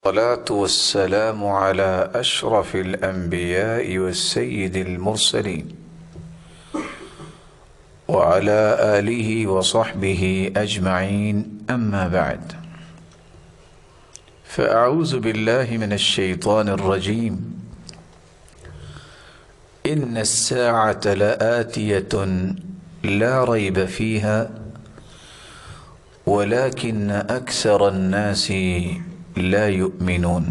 الصلاة والسلام على أشرف الأنبياء والسيد المرسلين وعلى آله وصحبه أجمعين، أما بعد، فأعوذ بالله من الشيطان الرجيم. إن الساعة لآتية لا ريب فيها ولكن أكثر الناس لا يؤمنون.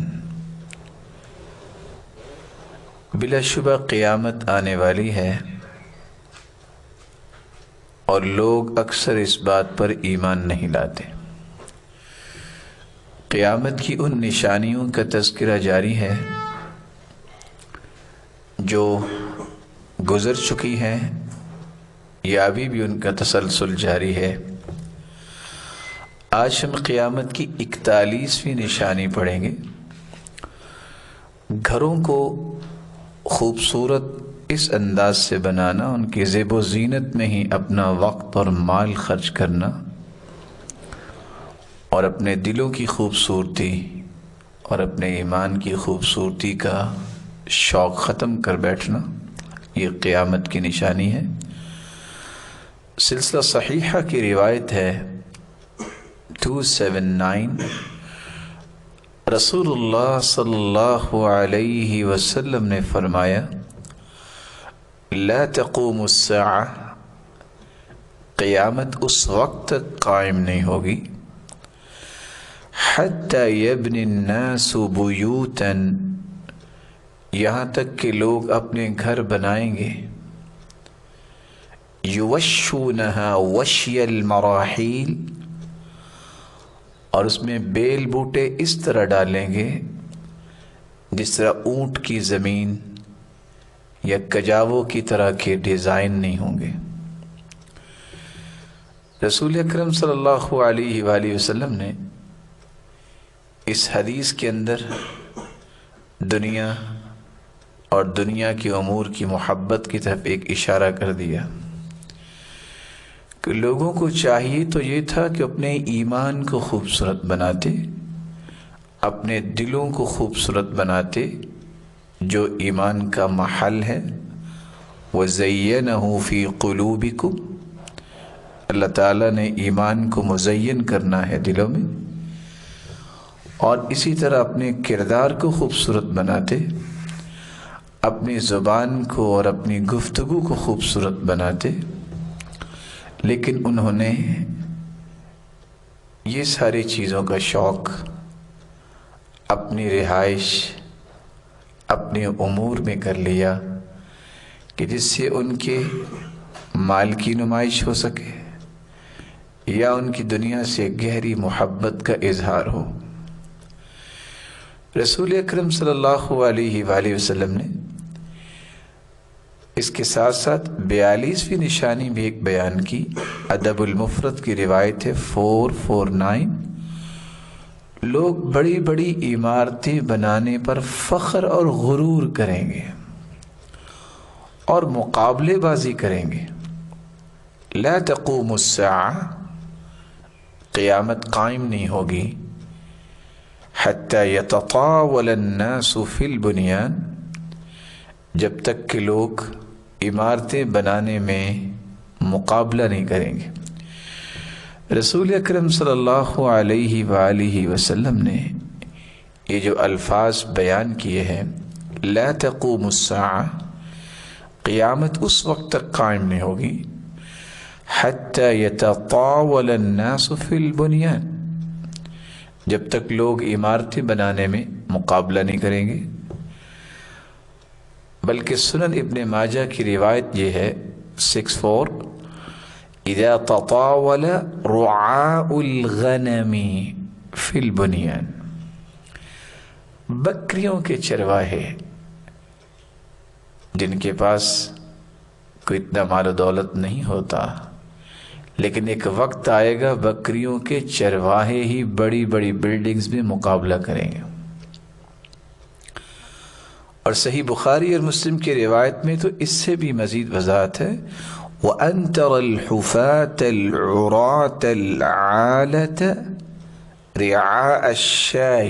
بلا شبہ قیامت آنے والی ہے اور لوگ اکثر اس بات پر ایمان نہیں لاتے. قیامت کی ان نشانیوں کا تذکرہ جاری ہے جو گزر چکی ہیں یا ابھی بھی ان کا تسلسل جاری ہے. آج ہم قیامت کی 41ویں نشانی پڑھیں گے. گھروں کو خوبصورت اس انداز سے بنانا، ان کی زیب و زینت میں ہی اپنا وقت اور مال خرچ کرنا اور اپنے دلوں کی خوبصورتی اور اپنے ایمان کی خوبصورتی کا شوق ختم کر بیٹھنا، یہ قیامت کی نشانی ہے. سلسلہ صحیحہ کی روایت ہے 279. رسول اللہ صلی اللہ علیہ وسلم نے فرمایا: لا تقوم الساعة، قیامت اس وقت تک قائم نہیں ہوگی، حتی یبنی الناس بیوتا، یہاں تک کہ لوگ اپنے گھر بنائیں گے، یوشونہا وشی المراحیل، اور اس میں بیل بوٹے اس طرح ڈالیں گے جس طرح اونٹ کی زمین یا کجاووں کی طرح کے ڈیزائن نہیں ہوں گے. رسول اکرم صلی اللہ علیہ وآلہ وسلم نے اس حدیث کے اندر دنیا اور دنیا کے امور کی محبت کی طرف ایک اشارہ کر دیا کہ لوگوں کو چاہیے تو یہ تھا کہ اپنے ایمان کو خوبصورت بناتے، اپنے دلوں کو خوبصورت بناتے جو ایمان کا محل ہے. وَزَيَّنَهُ فِي قُلُوبِكُمْ، اللہ تعالیٰ نے ایمان کو مزین کرنا ہے دلوں میں، اور اسی طرح اپنے کردار کو خوبصورت بناتے، اپنی زبان کو اور اپنی گفتگو کو خوبصورت بناتے. لیکن انہوں نے یہ ساری چیزوں کا شوق اپنی رہائش، اپنے امور میں کر لیا کہ جس سے ان کے مال کی نمائش ہو سکے یا ان کی دنیا سے گہری محبت کا اظہار ہو. رسول اکرم صلی اللہ علیہ وآلہ وسلم نے اس کے ساتھ ساتھ 42ویں نشانی بھی ایک بیان کی. ادب المفرد کی روایت ہے 449. لوگ بڑی بڑی عمارتیں بنانے پر فخر اور غرور کریں گے اور مقابلے بازی کریں گے. لا تقوم الساعة، قیامت قائم نہیں ہوگی، حتی یتطاول الناس فی البنیان، جب تک کہ لوگ عمارتیں بنانے میں مقابلہ نہیں کریں گے. رسول اکرم صلی اللہ علیہ وآلہ وسلم نے یہ جو الفاظ بیان کیے ہیں، لا تقوم الساعة، قیامت اس وقت تک قائم نہیں ہوگی، حتی یتطاول الناس فی البنیان، جب تک لوگ عمارتیں بنانے میں مقابلہ نہیں کریں گے. بلکہ سنن ابن ماجہ کی روایت یہ ہے 64. اذا تطاول رعاء الغنم فی البنیان، بکریوں کے چرواہے جن کے پاس کوئی اتنا مال و دولت نہیں ہوتا، لیکن ایک وقت آئے گا بکریوں کے چرواہے ہی بڑی بڑی بلڈنگز میں مقابلہ کریں گے. اور صحیح بخاری اور مسلم کی روایت میں تو اس سے بھی مزید وضاحت ہے. وَأَن تَرَ الْحُفَاةَ الْعُرَاةَ الْعَالَةَ رِعَاءَ الشَّاةِ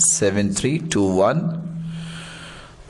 7321।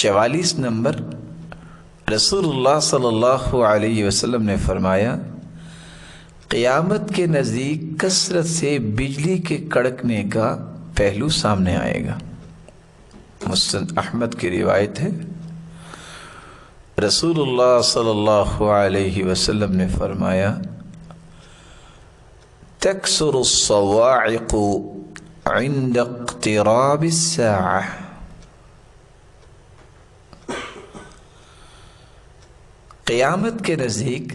44 نمبر، رسول اللہ صلی اللہ علیہ وسلم نے فرمایا قیامت کے نزدیک کثرت سے بجلی کے کڑکنے کا پہلو سامنے آئے گا۔ مسند احمد کی روایت ہے، رسول اللہ صلی اللہ علیہ وسلم نے فرمایا تکثر الصواعق عند اقتراب الساعة، قیامت کے نزدیک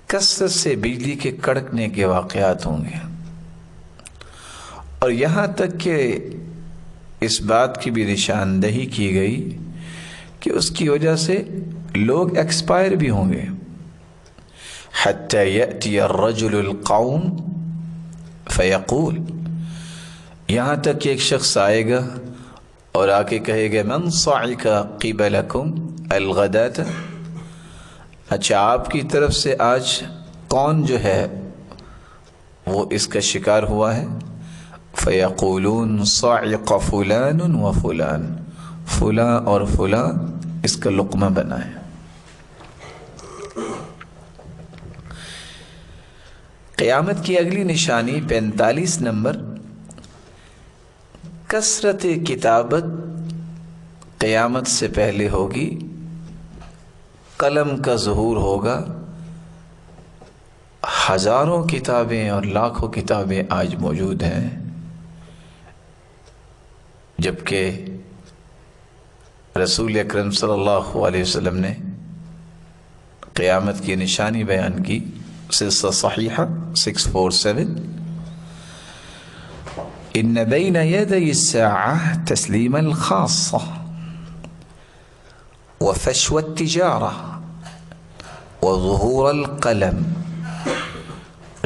کثرت سے بجلی کے کڑکنے کے واقعات ہوں گے، اور یہاں تک کہ اس بات کی بھی نشاندہی کی گئی کہ اس کی وجہ سے لوگ ایکسپائر بھی ہوں گے۔ حتی یأتی الرجل القوم فیقول، یہاں تک کہ ایک شخص آئے گا اور آ کے کہے گا من صعق قبلکم الغداۃ، اچھا آپ کی طرف سے آج کون جو ہے وہ اس کا شکار ہوا ہے؟ فیقولون صعق فلان و فلان، فلاں اور فلاں اس کا لقمہ بنا ہے۔ قیامت کی اگلی نشانی 45 نمبر، کثرت کتابت قیامت سے پہلے ہوگی، قلم کا ظہور ہوگا، ہزاروں کتابیں اور لاکھوں کتابیں آج موجود ہیں، جبکہ رسول اکرم صلی اللہ علیہ وسلم نے قیامت کی نشانی بیان کی، سلسلہ صحیحہ 647، ان بین یدی الساعہ تسلیم الخاصہ وفشو التجارہ وظہور القلم۔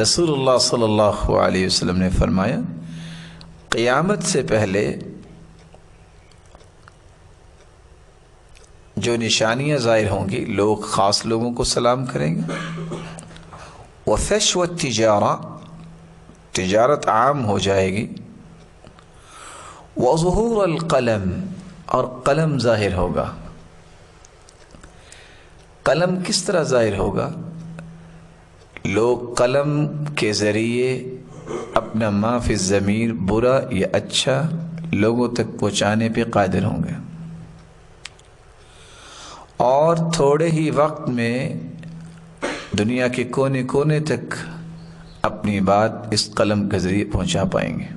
رسول اللہ صلی اللہ علیہ وسلم نے فرمایا قیامت سے پہلے جو نشانیاں ظاہر ہوں گی، لوگ خاص لوگوں کو سلام کریں گے، وفشو التجارہ، تجارت عام ہو جائے گی، وظہور القلم، اور قلم ظاہر ہوگا۔ قلم کس طرح ظاہر ہوگا؟ لوگ قلم کے ذریعے اپنا ما فی الضمیر، برا یا اچھا، لوگوں تک پہنچانے پہ قادر ہوں گے، اور تھوڑے ہی وقت میں دنیا کے کونے کونے تک اپنی بات اس قلم کے ذریعے پہنچا پائیں گے۔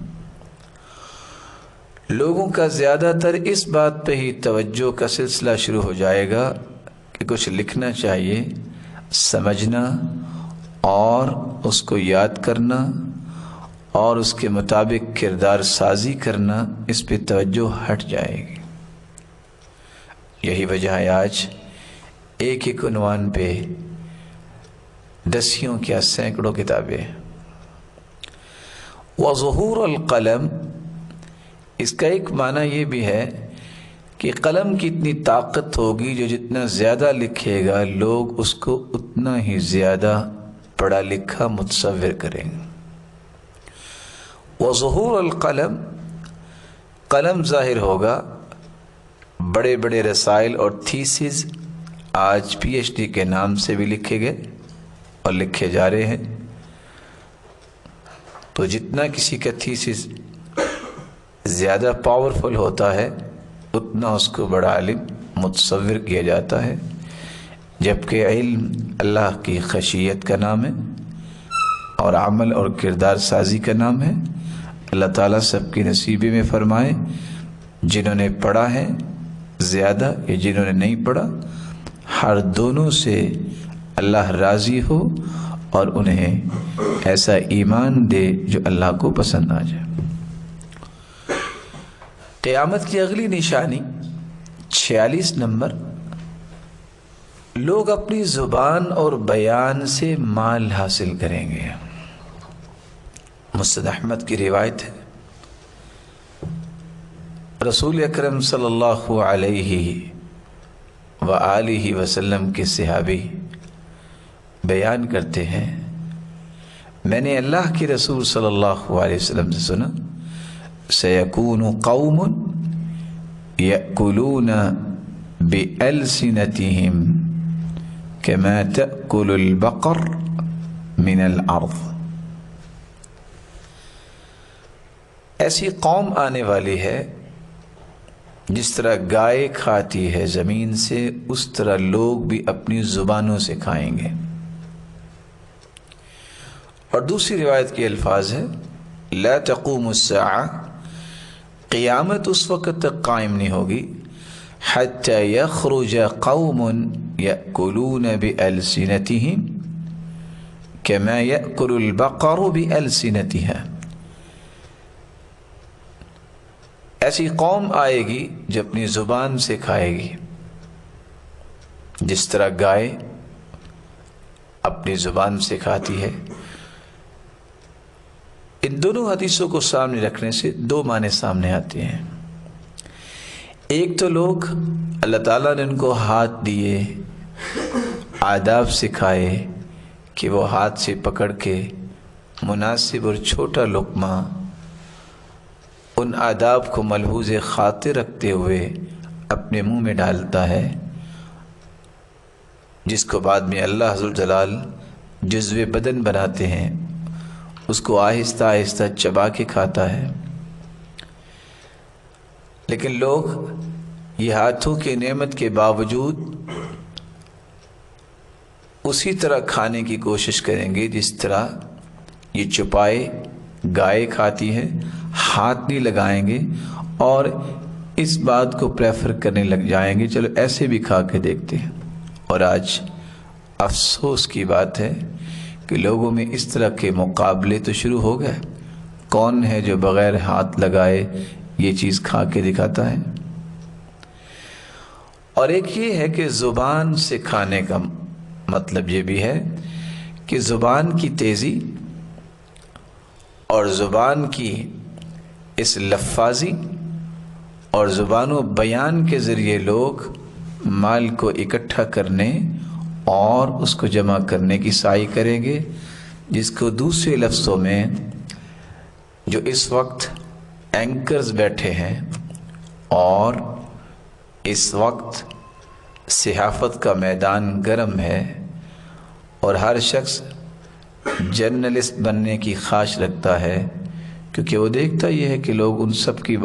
لوگوں کا زیادہ تر اس بات پہ ہی توجہ کا سلسلہ شروع ہو جائے گا کہ کچھ لکھنا چاہیے، سمجھنا اور اس کو یاد کرنا اور اس کے مطابق کردار سازی کرنا، اس پہ توجہ ہٹ جائے گی۔ یہی وجہ ہے آج ایک ایک عنوان پہ دسیوں کیا سینکڑوں کتابیں۔ وظہور القلم، اس کا ایک معنی یہ بھی ہے کہ قلم کی اتنی طاقت ہوگی جو جتنا زیادہ لکھے گا لوگ اس کو اتنا ہی زیادہ پڑھا لکھا متصور کریں گے۔ وظہور القلم، قلم ظاہر ہوگا، بڑے بڑے رسائل اور تھیسز آج پی ایچ ڈی کے نام سے بھی لکھے گئے اور لکھے جا رہے ہیں، تو جتنا کسی کا تھیسز زیادہ پاورفل ہوتا ہے اتنا اس کو بڑا علم متصور کیا جاتا ہے، جبکہ علم اللہ کی خشیت کا نام ہے اور عمل اور کردار سازی کا نام ہے۔ اللہ تعالیٰ سب کی نصیبے میں فرمائے، جنہوں نے پڑھا ہے زیادہ یا جنہوں نے نہیں پڑھا، ہر دونوں سے اللہ راضی ہو اور انہیں ایسا ایمان دے جو اللہ کو پسند آ جائے۔ قیامت کی اگلی نشانی 46 نمبر، لوگ اپنی زبان اور بیان سے مال حاصل کریں گے۔ مسند احمد کی روایت ہے، رسول اکرم صلی اللہ علیہ وآلہ وسلم کے صحابی بیان کرتے ہیں، میں نے اللہ کے رسول صلی اللہ علیہ وسلم سے سنا، سیکون قوم یأکلون بِأَلْسِنَتِهِمْ كَمَا تَأْكُلُ الْبَقَرُ مِنَ الْأَرْضِ۔ ایسی قوم آنے والی ہے جس طرح گائے کھاتی ہے زمین سے، اس طرح لوگ بھی اپنی زبانوں سے کھائیں گے۔ اور دوسری روایت کے الفاظ ہے لا تقوم الساعہ، قیامت اس وقت تک قائم نہیں ہوگی حتی یخرج قوم یأکلون بألسنتهم کما یأکل البقر بألسنتها۔ ایسی قوم آئے گی جو اپنی زبان سے کھائے گی، جس طرح گائے اپنی زبان سے کھاتی ہے۔ ان دونوں حدیثوں کو سامنے رکھنے سے دو معنی سامنے آتے ہیں۔ ایک تو لوگ اللہ تعالیٰ نے ان کو ہاتھ دیے، آداب سکھائے کہ وہ ہاتھ سے پکڑ کے مناسب اور چھوٹا لقمہ ان آداب کو ملحوظ خاطر رکھتے ہوئے اپنے منہ میں ڈالتا ہے، جس کو بعد میں اللہ ذو جلال جزو بدن بناتے ہیں، اس کو آہستہ آہستہ چبا کے کھاتا ہے۔ لیکن لوگ یہ ہاتھوں کی نعمت کے باوجود اسی طرح کھانے کی کوشش کریں گے جس طرح یہ چھپائے گائے کھاتی ہے، ہاتھ نہیں لگائیں گے اور اس بات کو پریفر کرنے لگ جائیں گے چلو ایسے بھی کھا کے دیکھتے ہیں۔ اور آج افسوس کی بات ہے کہ لوگوں میں اس طرح کے مقابلے تو شروع ہو گئے، کون ہے جو بغیر ہاتھ لگائے یہ چیز کھا کے دکھاتا ہے۔ اور ایک یہ ہے کہ زبان سے کھانے کا مطلب یہ بھی ہے کہ زبان کی تیزی اور زبان کی اس لفاظی اور زبان و بیان کے ذریعے لوگ مال کو اکٹھا کرنے اور اس کو جمع کرنے کی سعی کریں گے، جس کو دوسرے لفظوں میں جو اس وقت اینکرز بیٹھے ہیں اور اس وقت صحافت کا میدان گرم ہے اور ہر شخص جرنلسٹ بننے کی خواہش رکھتا ہے، کیونکہ وہ دیکھتا یہ ہے کہ لوگ ان سب کی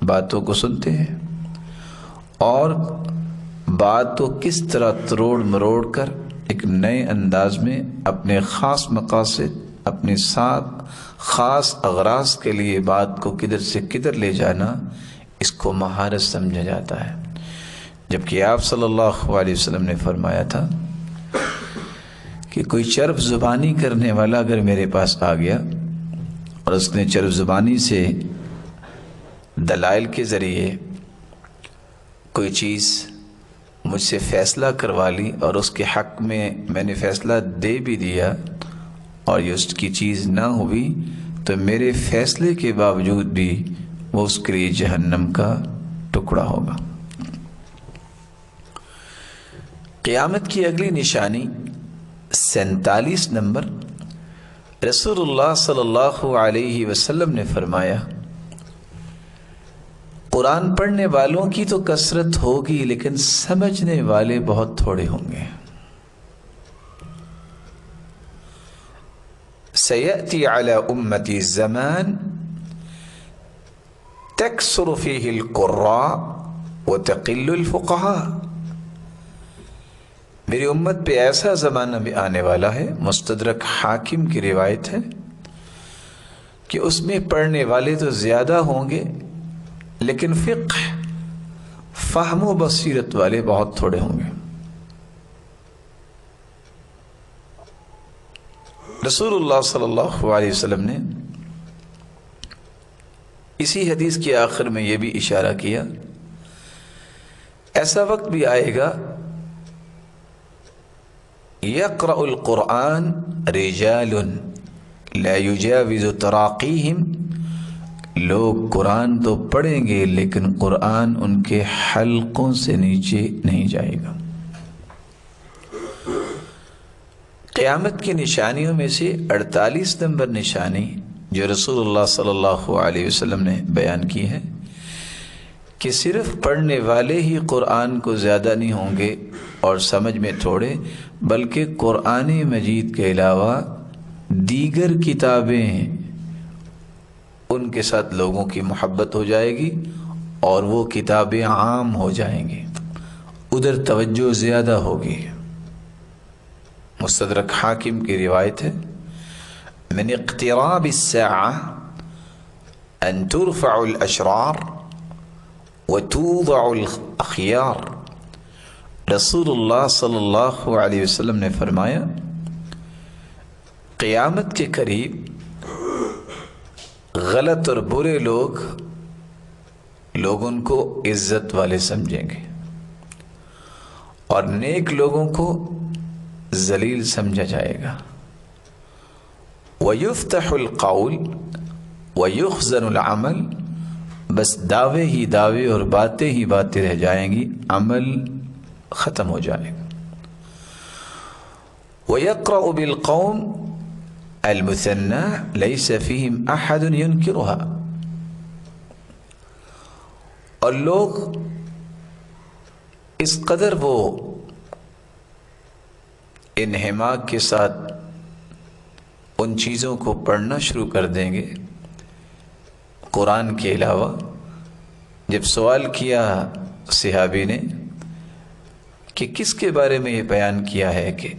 باتوں کو سنتے ہیں اور بات کو کس طرح تروڑ مروڑ کر ایک نئے انداز میں اپنے خاص مقاصد، اپنے ساتھ خاص اغراض کے لیے بات کو کدھر سے کدھر لے جانا، اس کو مہارت سمجھا جاتا ہے۔ جبکہ آپ صلی اللہ علیہ وسلم نے فرمایا تھا کہ کوئی چرب زبانی کرنے والا اگر میرے پاس آ گیا اور اس نے چرب زبانی سے دلائل کے ذریعے کوئی چیز مجھ سے فیصلہ کروا لی اور اس کے حق میں نے فیصلہ دے بھی دیا اور یہ اس کی چیز نہ ہوئی، تو میرے فیصلے کے باوجود بھی وہ اس کے لیے جہنم کا ٹکڑا ہوگا۔ قیامت کی اگلی نشانی 47 نمبر، رسول اللہ صلی اللہ علیہ وسلم نے فرمایا قرآن پڑھنے والوں کی تو کثرت ہوگی لیکن سمجھنے والے بہت تھوڑے ہوں گے۔ سیأتی علی امتی الزمان تکثر فیہ القراء وتقل الفقہاء۔ میری امت پہ ایسا زمانہ بھی آنے والا ہے، مستدرک حاکم کی روایت ہے، کہ اس میں پڑھنے والے تو زیادہ ہوں گے لیکن فقہ، فہم و بصیرت والے بہت تھوڑے ہوں گے۔ رسول اللہ صلی اللہ علیہ وسلم نے اسی حدیث کے آخر میں یہ بھی اشارہ کیا، ایسا وقت بھی آئے گا یقرأ القرآن رجال لا یجاوز تراقیہم، لوگ قرآن تو پڑھیں گے لیکن قرآن ان کے حلقوں سے نیچے نہیں جائے گا۔ قیامت کی نشانیوں میں سے 48 نمبر نشانی جو رسول اللہ صلی اللہ علیہ وسلم نے بیان کی ہے کہ صرف پڑھنے والے ہی قرآن کو زیادہ نہیں ہوں گے اور سمجھ میں تھوڑے، بلکہ قرآن مجید کے علاوہ دیگر کتابیں ان کے ساتھ لوگوں کی محبت ہو جائے گی اور وہ کتابیں عام ہو جائیں گی، ادھر توجہ زیادہ ہوگی۔ مستدرک حاکم کی روایت ہے، من اقتراب الساعة ان ترفع الاشرار وتوضع الاخیار۔ رسول اللہ صلی اللہ علیہ وسلم نے فرمایا قیامت کے قریب غلط اور برے لوگ ان کو عزت والے سمجھیں گے اور نیک لوگوں کو ذلیل سمجھا جائے گا۔ وَيُفْتَحُ الْقَوْلُ وَيُخْزَنُ الْعَمَلُ، بس دعوے ہی دعوے اور باتیں ہی باتیں رہ جائیں گی، عمل ختم ہو جائے گا۔ وَيَقْرَأُ بِالْقَوْمِ الْمُثَنَّى لَيْسَ فِيهِمْ أَحَدٌ يُنْكِرُهَا، اور لوگ اس قدر وہ انہماک کے ساتھ ان چیزوں کو پڑھنا شروع کر دیں گے قرآن کے علاوہ۔ جب سوال کیا صحابی نے کہ کس کے بارے میں یہ بیان کیا ہے کہ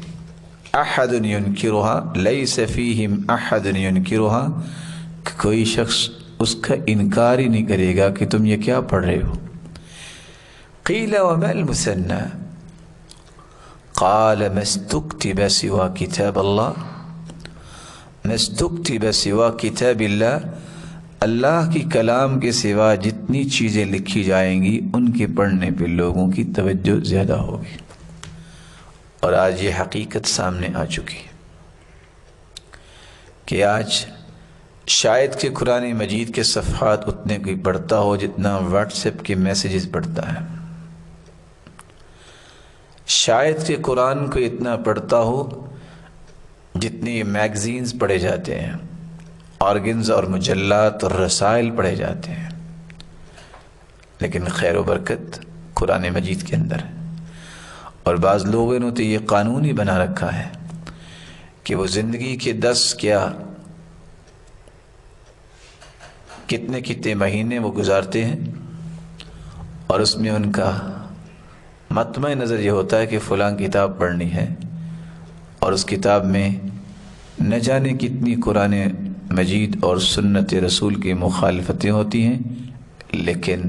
احد ينکرها لیس فیہم احد ينکرها، کہ کوئی شخص اس کا انکار ہی نہیں کرے گا کہ تم یہ کیا پڑھ رہے ہو۔ قیل وما المثنى قال ما استكتب سوى كتاب الله، ما استكتب سوى كتاب الله، اللہ کی کلام کے سوا جتنی چیزیں لکھی جائیں گی ان کے پڑھنے پہ لوگوں کی توجہ زیادہ ہوگی۔ اور آج یہ حقیقت سامنے آ چکی کہ آج شاید کہ قرآن مجید کے صفحات اتنے کوئی پڑھتا ہو جتنا واٹس ایپ کے میسیجز پڑھتا ہے، شاید کہ قرآن کو اتنا پڑھتا ہو جتنی میگزینز پڑھے جاتے ہیں، آرگنز اور مجلات اور رسائل پڑھے جاتے ہیں، لیکن خیر و برکت قرآن مجید کے اندر ہے۔ اور بعض لوگوں نے تو یہ قانون ہی بنا رکھا ہے کہ وہ زندگی کے 10 کیا کتنے مہینے وہ گزارتے ہیں اور اس میں ان کا مطمع نظر یہ ہوتا ہے کہ فلاں کتاب پڑھنی ہے، اور اس کتاب میں نہ جانے کتنی قرآن مجید اور سنت رسول کی مخالفتیں ہوتی ہیں، لیکن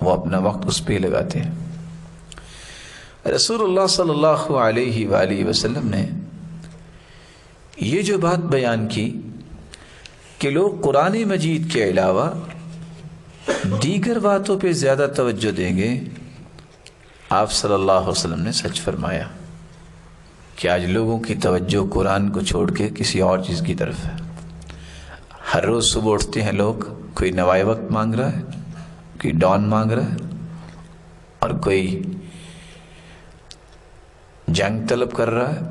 وہ اپنا وقت اس پہ لگاتے ہیں۔ رسول اللہ صلی اللہ علیہ وآلہ وسلم نے یہ جو بات بیان کی کہ لوگ قرآن مجید کے علاوہ دیگر باتوں پہ زیادہ توجہ دیں گے، آپ صلی اللہ علیہ وسلم نے سچ فرمایا کہ آج لوگوں کی توجہ قرآن کو چھوڑ کے کسی اور چیز کی طرف ہے۔ ہر روز صبح اٹھتے ہیں لوگ، کوئی نوائے وقت مانگ رہا ہے، کوئی ڈان مانگ رہا ہے، اور کوئی جنگ طلب کر رہا ہے۔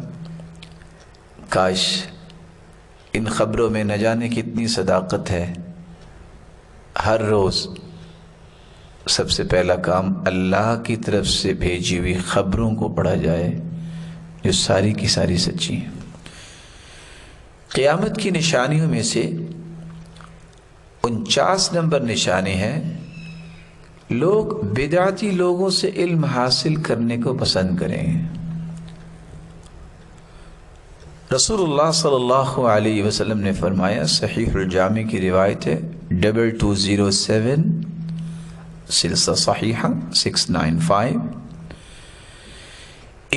کاش ان خبروں میں نہ جانے کتنی صداقت ہے۔ ہر روز سب سے پہلا کام اللہ کی طرف سے بھیجی ہوئی خبروں کو پڑھا جائے جو ساری کی ساری سچی ہیں۔ قیامت کی نشانیوں میں سے 49 نمبر نشانی ہے، لوگ بدعتی لوگوں سے علم حاصل کرنے کو پسند کریں گے۔ رسول اللہ صلی اللہ علیہ وسلم نے فرمایا، صحیح الجامع کی روایت ہے 2207 سلسلہ صحیحہ 695،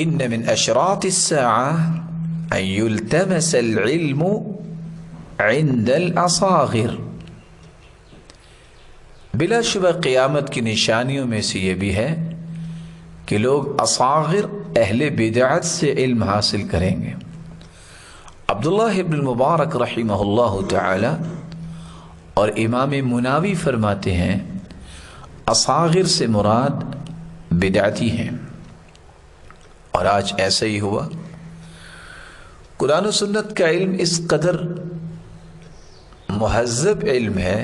ان من اشراط الساعة ان يلتمس العلم عند الاصاغر، بلا شبہ قیامت کی نشانیوں میں سے یہ بھی ہے کہ لوگ اصاغر اہل بدعت سے علم حاصل کریں گے۔ عبداللہ ابن المبارک رحمہ اللہ تعالی اور امام مناوی فرماتے ہیں اصاغر سے مراد بدعتی ہیں، اور آج ایسا ہی ہوا۔ قرآن و سنت کا علم اس قدر مہذب علم ہے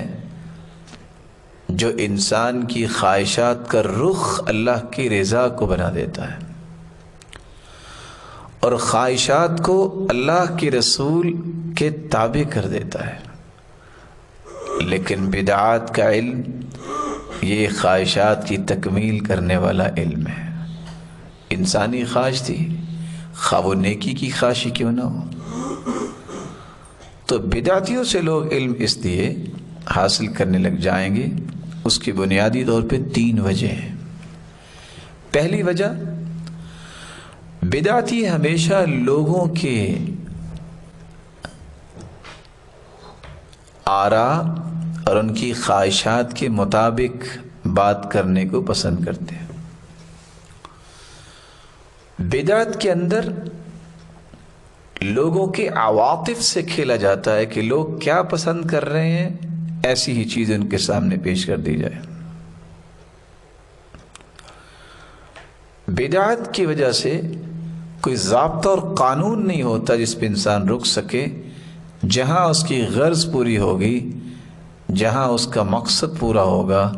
جو انسان کی خواہشات کا رخ اللہ کی رضا کو بنا دیتا ہے اور خواہشات کو اللہ کے رسول کے تابع کر دیتا ہے. لیکن بدعات کا علم یہ خواہشات کی تکمیل کرنے والا علم ہے. انسانی خواہش تھی، خواہ وہ نیکی کی خواہش ہی کیوں نہ ہو. تو بدعتیوں سے لوگ علم اس لیے حاصل کرنے لگ جائیں گے، اس کی بنیادی طور پہ 3 وجہ ہیں. پہلی وجہ، بدعتی ہمیشہ لوگوں کے آراء اور ان کی خواہشات کے مطابق بات کرنے کو پسند کرتے ہیں. بدعت کے اندر لوگوں کے عواطف سے کھیلا جاتا ہے کہ لوگ کیا پسند کر رہے ہیں، ایسی ہی چیز ان کے سامنے پیش کر دی جائے. بدعت کی وجہ سے کوئی ضابطہ اور قانون نہیں ہوتا جس پہ انسان رک سکے. جہاں اس کی غرض پوری ہوگی، جہاں اس کا مقصد پورا ہوگا،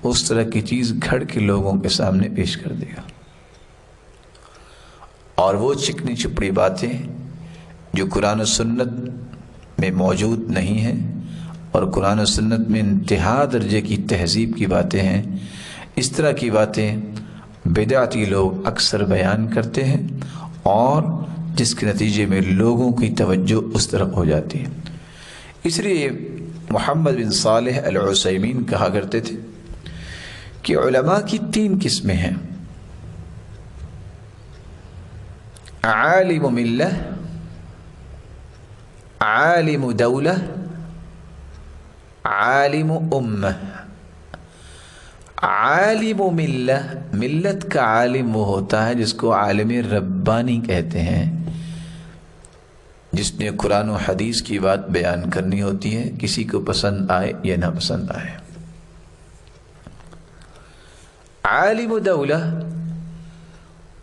اس طرح کی چیز گھڑ کے لوگوں کے سامنے پیش کر دے گا. اور وہ چکنی چپڑی باتیں جو قرآن و سنت میں موجود نہیں ہیں اور قرآن و سنت میں انتہا درجے کی تہذیب کی باتیں ہیں، اس طرح کی باتیں بدعتی لوگ اکثر بیان کرتے ہیں اور جس کے نتیجے میں لوگوں کی توجہ اس طرف ہو جاتی ہے. اس لیے محمد بن صالح العثیمین کہا کرتے تھے کہ علماء کی 3 قسمیں ہیں: عالم ملہ، عالم دولہ، عالم امہ. عالم ملہ، ملت کا عالم وہ ہوتا ہے جس کو عالم ربانی کہتے ہیں، جس نے قرآن و حدیث کی بات بیان کرنی ہوتی ہے، کسی کو پسند آئے یا نہ پسند آئے. عالم دولہ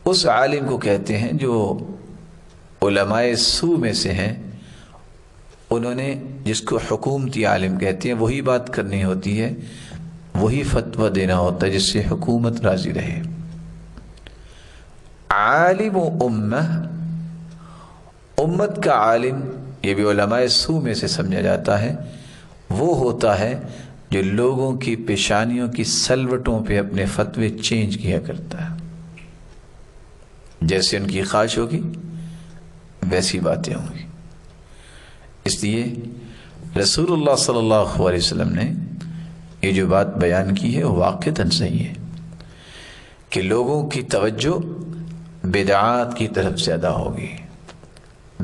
اس عالم کو کہتے ہیں جو علماء سو میں سے ہیں. انہوں نے جس کو حکومتی عالم کہتے ہیں، وہی بات کرنی ہوتی ہے، وہی فتویٰ دینا ہوتا ہے جس سے حکومت راضی رہے. عالم و امہ، امت کا عالم، یہ بھی علماء سو میں سے سمجھا جاتا ہے، وہ ہوتا ہے جو لوگوں کی پیشانیوں کی سلوٹوں پہ اپنے فتوے چینج کیا کرتا ہے. جیسے ان کی خواہش ہوگی ویسی باتیں ہوں گی. اس لیے رسول اللہ صلی اللہ علیہ وسلم نے یہ جو بات بیان کی ہے وہ واقعتاً صحیح ہے کہ لوگوں کی توجہ بدعات کی طرف زیادہ ہوگی،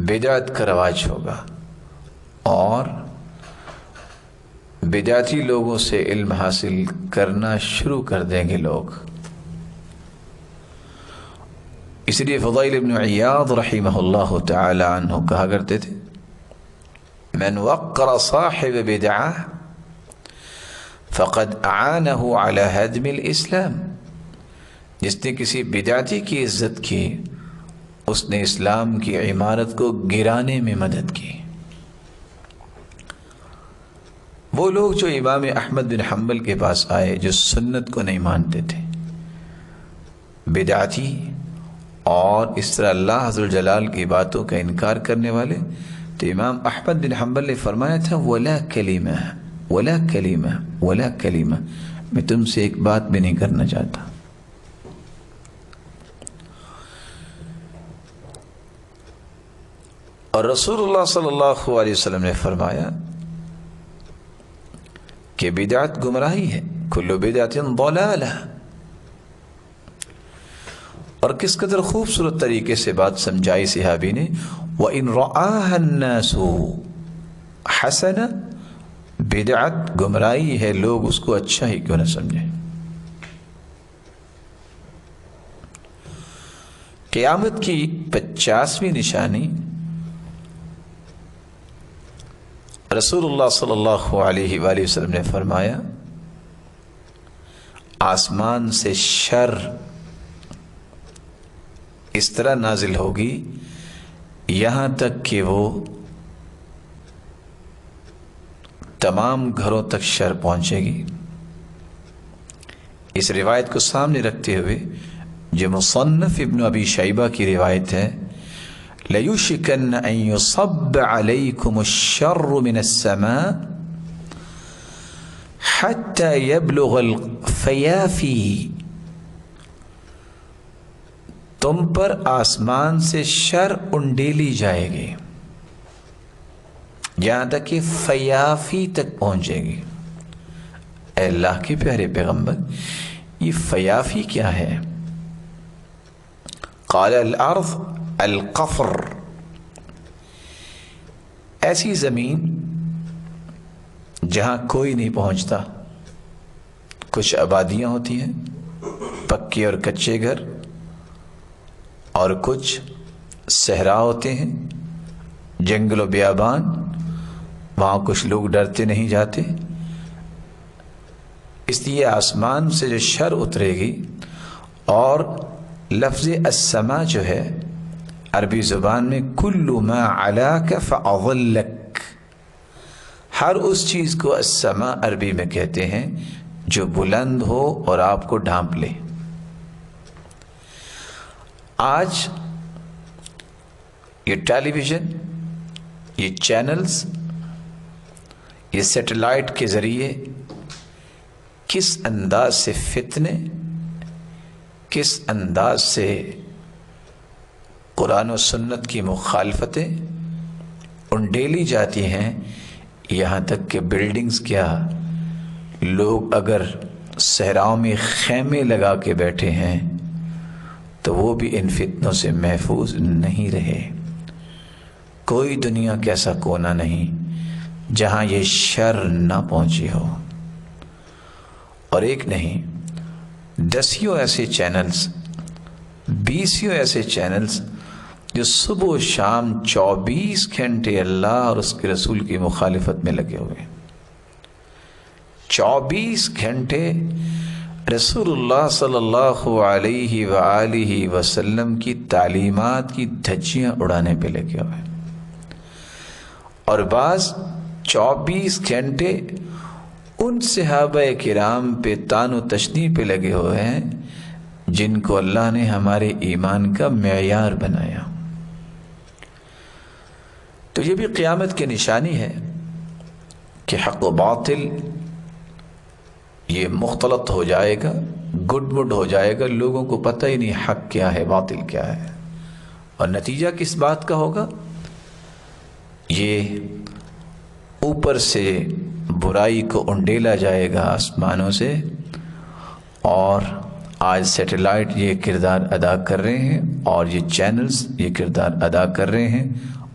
بدعت کا رواج ہوگا اور بدعتی لوگوں سے علم حاصل کرنا شروع کر دیں گے لوگ. اس لیے فضیل ابن عیاض رحمہ اللہ تعالی عنہ کہا کرتے تھے: من وقر صاحب بدعہ فقد اعانہ علی ہدم الاسلام. جس نے کسی بدعتی کی عزت کی، اس نے اسلام کی عمارت کو گرانے میں مدد کی. وہ لوگ جو امام احمد بن حنبل کے پاس آئے، جو سنت کو نہیں مانتے تھے، بدعتی اور اس طرح اللہ عز و جلال کی باتوں کا انکار کرنے والے، تو امام احمد بن حنبل نے فرمایا تھا: ولا کلمہ ولا کلمہ ولا کلمہ، میں تم سے ایک بات بھی نہیں کرنا چاہتا. اور رسول اللہ صلی اللہ علیہ وسلم نے فرمایا کہ بدعت گمراہی ہے، کل بدعت ضلالہ. اور کس قدر خوبصورت طریقے سے بات سمجھائی صحابی نے: وَإِن رَآهَا النَّاسُ حَسَنًا. بدعت گمراہی ہے، لوگ اس کو اچھا ہی کیوں نہ سمجھیں. قیامت کی 50ویں نشانی رسول اللہ صلی اللہ علیہ وآلہ وسلم نے فرمایا: آسمان سے شر اس طرح نازل ہوگی یہاں تک کہ وہ تمام گھروں تک شر پہنچے گی. اس روایت کو سامنے رکھتے ہوئے جو مصنف ابن ابی شیبہ کی روایت ہے، لَيُوشِكَنَّ أَن يُصَبَّ عَلَيْكُمُ الشَّرُّ مِنَ السَّمَاءِ حَتَّى يَبْلُغَ الْفَيَافِي، تم پر آسمان سے شر انڈیلی جائے گی یہاں تک کہ فیافی تک پہنچے گی۔ اے اللہ کے پیارے پیغمبر، یہ فیافی کیا ہے؟ قال الارض القفر، ایسی زمین جہاں کوئی نہیں پہنچتا، کچھ آبادیاں ہوتی ہیں، پکے اور کچے گھر، اور کچھ صحرا ہوتے ہیں، جنگل و بیابان، وہاں کچھ لوگ ڈرتے نہیں جاتے۔ اس لیے آسمان سے جو شر اترے گی، اور لفظ السما جو ہے عربی زبان میں کل ما علاک فاضلک، ہر اس چیز کو السما عربی میں کہتے ہیں جو بلند ہو اور آپ کو ڈھانپ لے۔ آج یہ ٹیلی ویژن، یہ چینلز، یہ سیٹلائٹ کے ذریعے کس انداز سے فتنے، کس انداز سے قرآن و سنت کی مخالفتیں انڈیلی جاتی ہیں، یہاں تک کہ بلڈنگز کیا، لوگ اگر صحراؤں میں خیمے لگا کے بیٹھے ہیں تو وہ بھی ان فتنوں سے محفوظ نہیں رہے۔ کوئی دنیا کا ایسا کونا نہیں جہاں یہ شر نہ پہنچی ہو، اور ایک نہیں، دسیوں ایسے چینلز، بیسیوں ایسے چینلز جو صبح و شام 24 گھنٹے اللہ اور اس کے رسول کی مخالفت میں لگے ہوئے، 24 گھنٹے رسول اللہ صلی اللہ علیہ وآلہ وسلم کی تعلیمات کی دھجیاں اڑانے پہ لگے ہوئے، اور بعض 24 گھنٹے ان صحابہ کرام پہ طعن و تشنیع پہ لگے ہوئے ہیں جن کو اللہ نے ہمارے ایمان کا معیار بنایا۔ تو یہ بھی قیامت کی نشانی ہے کہ حق و باطل یہ مختلط ہو جائے گا، گڈ مڈ ہو جائے گا، لوگوں کو پتہ ہی نہیں حق کیا ہے، باطل کیا ہے، اور نتیجہ کس بات کا ہوگا؟ یہ اوپر سے برائی کو انڈیلا جائے گا آسمانوں سے، اور آج سیٹلائٹ یہ کردار ادا کر رہے ہیں، اور یہ چینلز یہ کردار ادا کر رہے ہیں،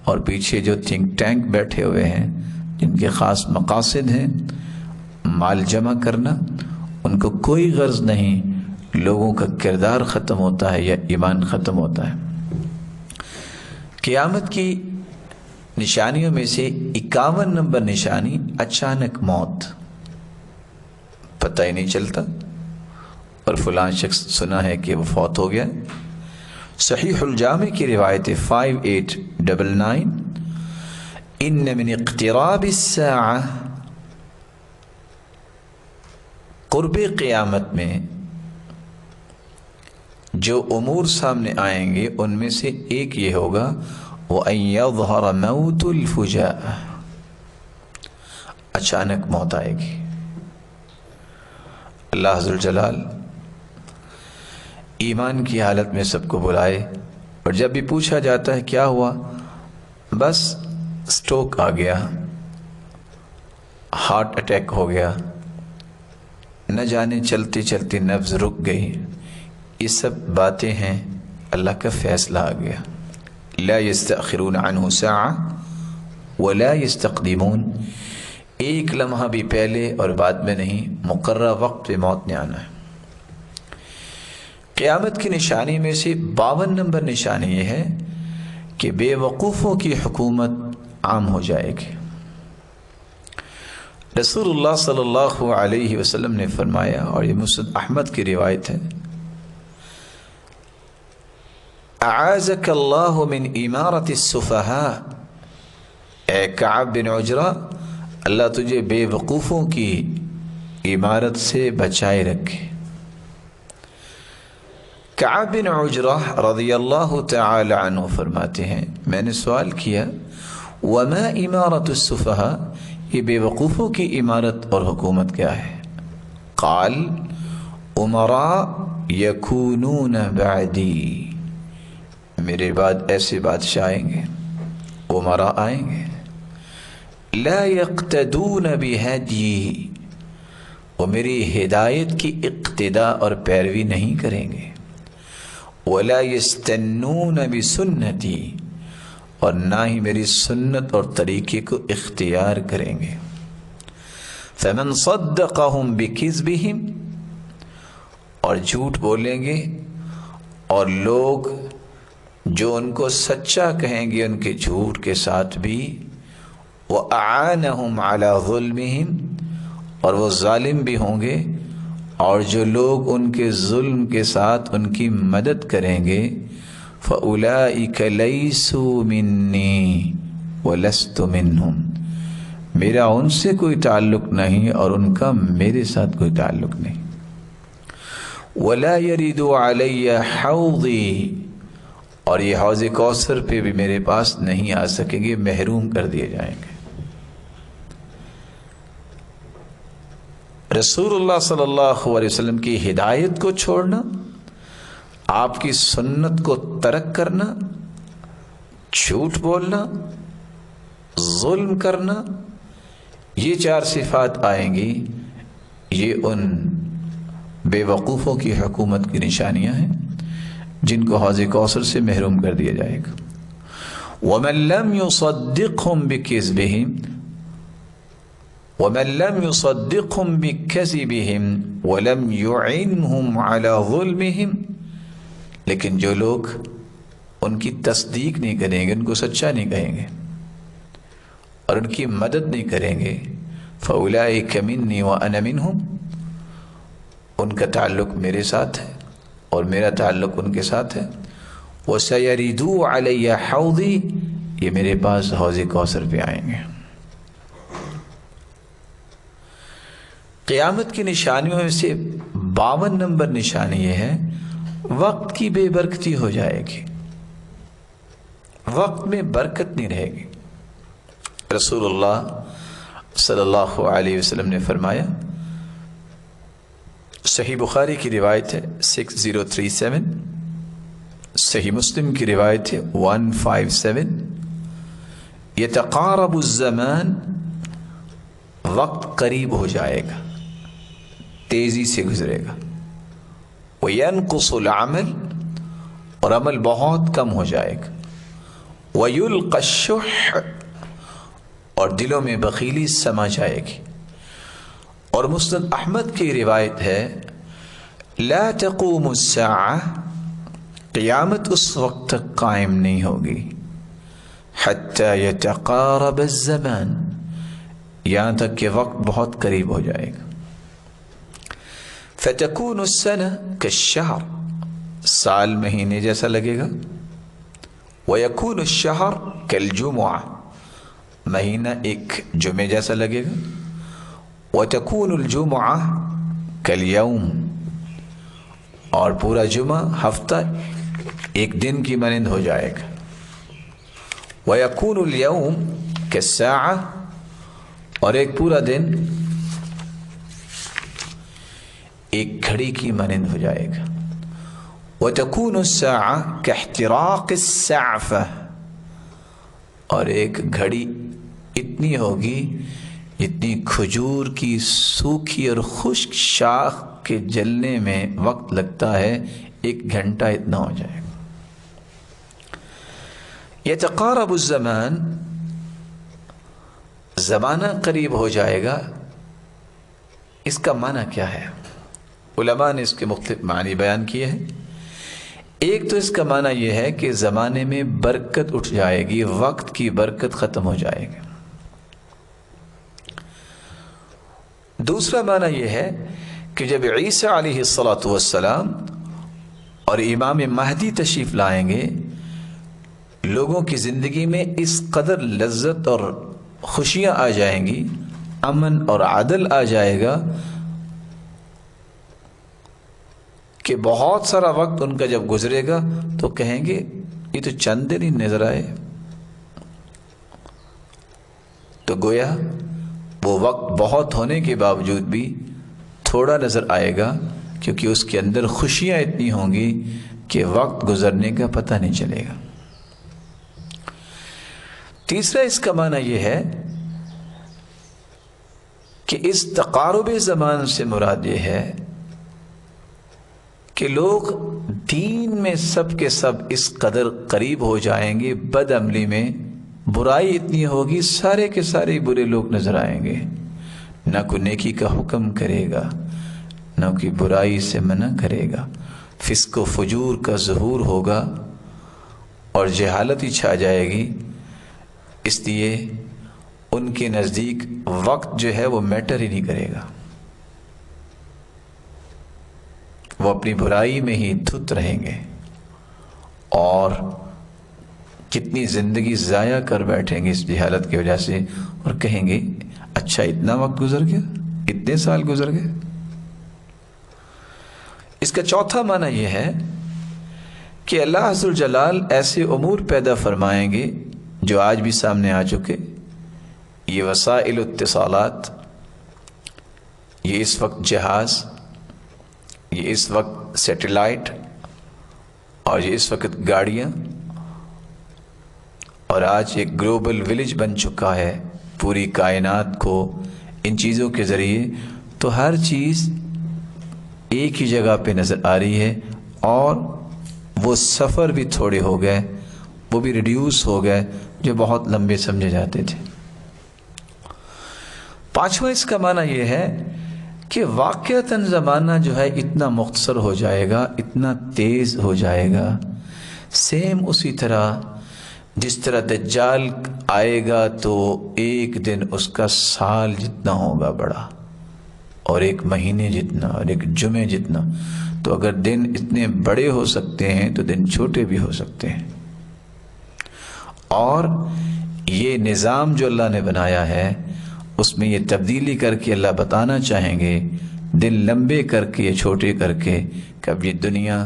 اور پیچھے جو تھنک ٹینک بیٹھے ہوئے ہیں جن کے خاص مقاصد ہیں مال جمع کرنا، ان کو کوئی غرض نہیں لوگوں کا کردار ختم ہوتا ہے یا ایمان ختم ہوتا ہے۔ قیامت کی نشانیوں میں سے 51 نمبر نشانی اچانک موت، پتہ ہی نہیں چلتا، اور فلاں شخص سنا ہے کہ وہ فوت ہو گیا۔ صحیح الجامع کی روایت 5899، ان من اقتراب الساعہ، قرب قیامت میں جو امور سامنے آئیں گے ان میں سے ایک یہ ہوگا وَأَن يَظْهَرَ مَوْتُ الْفُجَاءَ، اچانک موت آئے گی۔ اللہ عز وجل ایمان کی حالت میں سب کو بلائے، اور جب بھی پوچھا جاتا ہے کیا ہوا، بس سٹروک آ گیا، ہارٹ اٹیک ہو گیا، نہ جانے چلتے چلتے نبض رک گئی، یہ سب باتیں ہیں، اللہ کا فیصلہ آ گیا۔ لا يستأخرون عنہ ساعة ولا يستقدمون، ایک لمحہ بھی پہلے اور بعد میں نہیں، مقررہ وقت پہ موت نے آنا ہے۔ قیامت کی نشانی میں سے 52 نمبر نشانی یہ ہے کہ بے وقوفوں کی حکومت عام ہو جائے گی۔ رسول اللہ صلی اللہ علیہ وسلم نے فرمایا، اور یہ مسند احمد کی روایت ہے، اعاذک اللہ من امارت السفہاء، اے کعب بن عجرہ، اللہ تجھے بے وقوفوں کی عمارت سے بچائے رکھے۔ کعب بن عجرہ رضی اللہ تعالی عنہ فرماتے ہیں میں نے سوال کیا وما امارت السفہاء، یہ بے وقوفوں کی امارت اور حکومت کیا ہے؟ قال امراء یکونون بعدی، میرے بعد ایسے بادشاہ آئیں گے، امراء آئیں گے، لا یقتدون بہدی، وہ میری ہدایت کی اقتداء اور پیروی نہیں کریں گے، ولا یستنون بسنتی، اور نہ ہی میری سنت اور طریقے کو اختیار کریں گے۔ فمن صدقهم بکذبہم، اور جھوٹ بولیں گے اور لوگ جو ان کو سچا کہیں گے ان کے جھوٹ کے ساتھ بھی، وَأَعَانَهُمْ عَلَى ظُلْمِهِمْ، اور وہ ظالم بھی ہوں گے، اور جو لوگ ان کے ظلم کے ساتھ ان کی مدد کریں گے، فَأُولَئِكَ لَيْسُوا مِنِّي وَلَسْتُ مِنْهُمْ، میرا ان سے کوئی تعلق نہیں اور ان کا میرے ساتھ کوئی تعلق نہیں۔ وَلَا يَرِدُ عَلَيَّ حَوْضِي، اور یہ حوض کوثر پہ بھی میرے پاس نہیں آ سکیں گے، محروم کر دیے جائیں گے۔ رسول اللہ صلی اللہ علیہ وسلم کی ہدایت کو چھوڑنا، آپ کی سنت کو ترک کرنا، جھوٹ بولنا، ظلم کرنا، یہ چار صفات آئیں گی، یہ ان بے وقوفوں کی حکومت کی نشانیاں ہیں جن کو حوض کوثر سے محروم کر دیا جائے گا۔ وَمَن لَّمْ يُصَدِّقْهُمْ بِكِذْبِهِمْ، وَمَن لَّمْ يُصَدِّقْهُمْ بِكَذِبِهِمْ وَلَمْ يُعِنْهُمْ عَلَى ظُلْمِهِمْ، لیکن جو لوگ ان کی تصدیق نہیں کریں گے، ان کو سچا نہیں کہیں گے اور ان کی مدد نہیں کریں گے، فَأُولَئِكَ مِنِّي وَأَنَا مِنْهُمْ، ان کا تعلق میرے ساتھ ہے اور میرا تعلق ان کے ساتھ ہے۔ وَسَيَرِدُوا عَلَيَّ حَوْضِي، یہ میرے پاس حوض کوثر پہ آئیں گے۔ قیامت کی نشانیوں میں سے 52 نمبر نشانی یہ ہے، وقت کی بے برکتی ہو جائے گی، وقت میں برکت نہیں رہے گی۔ رسول اللہ صلی اللہ علیہ وسلم نے فرمایا، صحیح بخاری کی روایت ہے 6037، صحیح مسلم کی روایت ہے 157، یتقارب الزمان، وقت قریب ہو جائے گا، تیزی سے گزرے گا، وینقص العمل، اور عمل بہت کم ہو جائے گا، ویلقى الشح، اور دلوں میں بخیلی سما جائے گی۔ اور مسند احمد کی روایت ہے، لا تقوم الساعہ، قیامت اس وقت تک قائم نہیں ہوگی، حتی یتقارب الزمان، یہاں تک کہ وقت بہت قریب ہو جائے گا۔ فتکون السنہ کالشہر، سال مہینے جیسا لگے گا، ویکون الشہر کالجمعہ، مہینہ ایک جمعے جیسا لگے گا، وتکون الجمعہ کالیوم، اور پورا جمعہ ہفتہ ایک دن کی مانند ہو جائے گا، ویکون الیوم کالساعہ، اور ایک پورا دن ایک گھڑی کی مانند ہو جائے گا، وتکون الساعہ کاحتراق السعفہ، اور ایک گھڑی اتنی ہوگی جتنی کھجور کی سوکھی اور خشک شاخ کے جلنے میں وقت لگتا ہے، 1 گھنٹہ اتنا ہو جائے گا۔ یتقارب الزمان، زمانہ قریب ہو جائے گا، اس کا معنی کیا ہے؟ علماء نے اس کے مختلف معنی بیان کیے ہیں۔ ایک تو اس کا معنی یہ ہے کہ زمانے میں برکت اٹھ جائے گی، وقت کی برکت ختم ہو جائے گی۔ دوسرا معنی یہ ہے کہ جب عیسیٰ علیہ السلام اور امام مہدی تشریف لائیں گے، لوگوں کی زندگی میں اس قدر لذت اور خوشیاں آ جائیں گی، امن اور عدل آ جائے گا کہ کہ بہت سارا وقت ان کا جب گزرے گا تو کہیں گے یہ تو چند دن ہی نظر آئے. تو گویا وہ وقت بہت ہونے کے باوجود بھی تھوڑا نظر آئے گا، کیونکہ اس کے اندر خوشیاں اتنی ہوں گی کہ وقت گزرنے کا پتہ نہیں چلے گا. تیسرا اس کا معنی یہ ہے کہ اس تقارب زمان سے مراد یہ ہے کہ لوگ دین میں سب کے سب اس قدر قریب ہو جائیں گے، بد عملی میں برائی اتنی ہوگی سارے کے سارے برے لوگ نظر آئیں گے. نہ کوئی نیکی کا حکم کرے گا، نہ کوئی برائی سے منع کرے گا، فسق و فجور کا ظہور ہوگا اور جہالت ہی چھا جائے گی. اس لیے ان کے نزدیک وقت جو ہے وہ میٹر ہی نہیں کرے گا، وہ اپنی برائی میں ہی دھت رہیں گے اور کتنی زندگی ضائع کر بیٹھیں گے اس جہالت کی وجہ سے، اور کہیں گے اچھا اتنا وقت گزر گیا، اتنے سال گزر گئے. اس کا چوتھا معنی یہ ہے کہ اللہ عز الجلال ایسے امور پیدا فرمائیں گے جو آج بھی سامنے آ چکے. یہ وسائل اتصالات، یہ اس وقت جہاز، یہ اس وقت سیٹلائٹ، اور یہ اس وقت گاڑیاں، اور آج ایک گلوبل ولیج بن چکا ہے پوری کائنات کو ان چیزوں کے ذریعے. تو ہر چیز ایک ہی جگہ پہ نظر آ رہی ہے، اور وہ سفر بھی تھوڑے ہو گئے، وہ بھی ریڈیوس ہو گئے جو بہت لمبے سمجھے جاتے تھے. پانچواں اس کا معنی یہ ہے کہ واقعتاً زمانہ جو ہے اتنا مختصر ہو جائے گا، اتنا تیز ہو جائے گا، سیم اسی طرح جس طرح دجال آئے گا تو ایک دن اس کا سال جتنا ہوگا بڑا، اور ایک مہینے جتنا، اور ایک جمعے جتنا. تو اگر دن اتنے بڑے ہو سکتے ہیں تو دن چھوٹے بھی ہو سکتے ہیں. اور یہ نظام جو اللہ نے بنایا ہے اس میں یہ تبدیلی کر کے اللہ بتانا چاہیں گے، دن لمبے کر کے یا چھوٹے کر کے، کہ اب یہ دنیا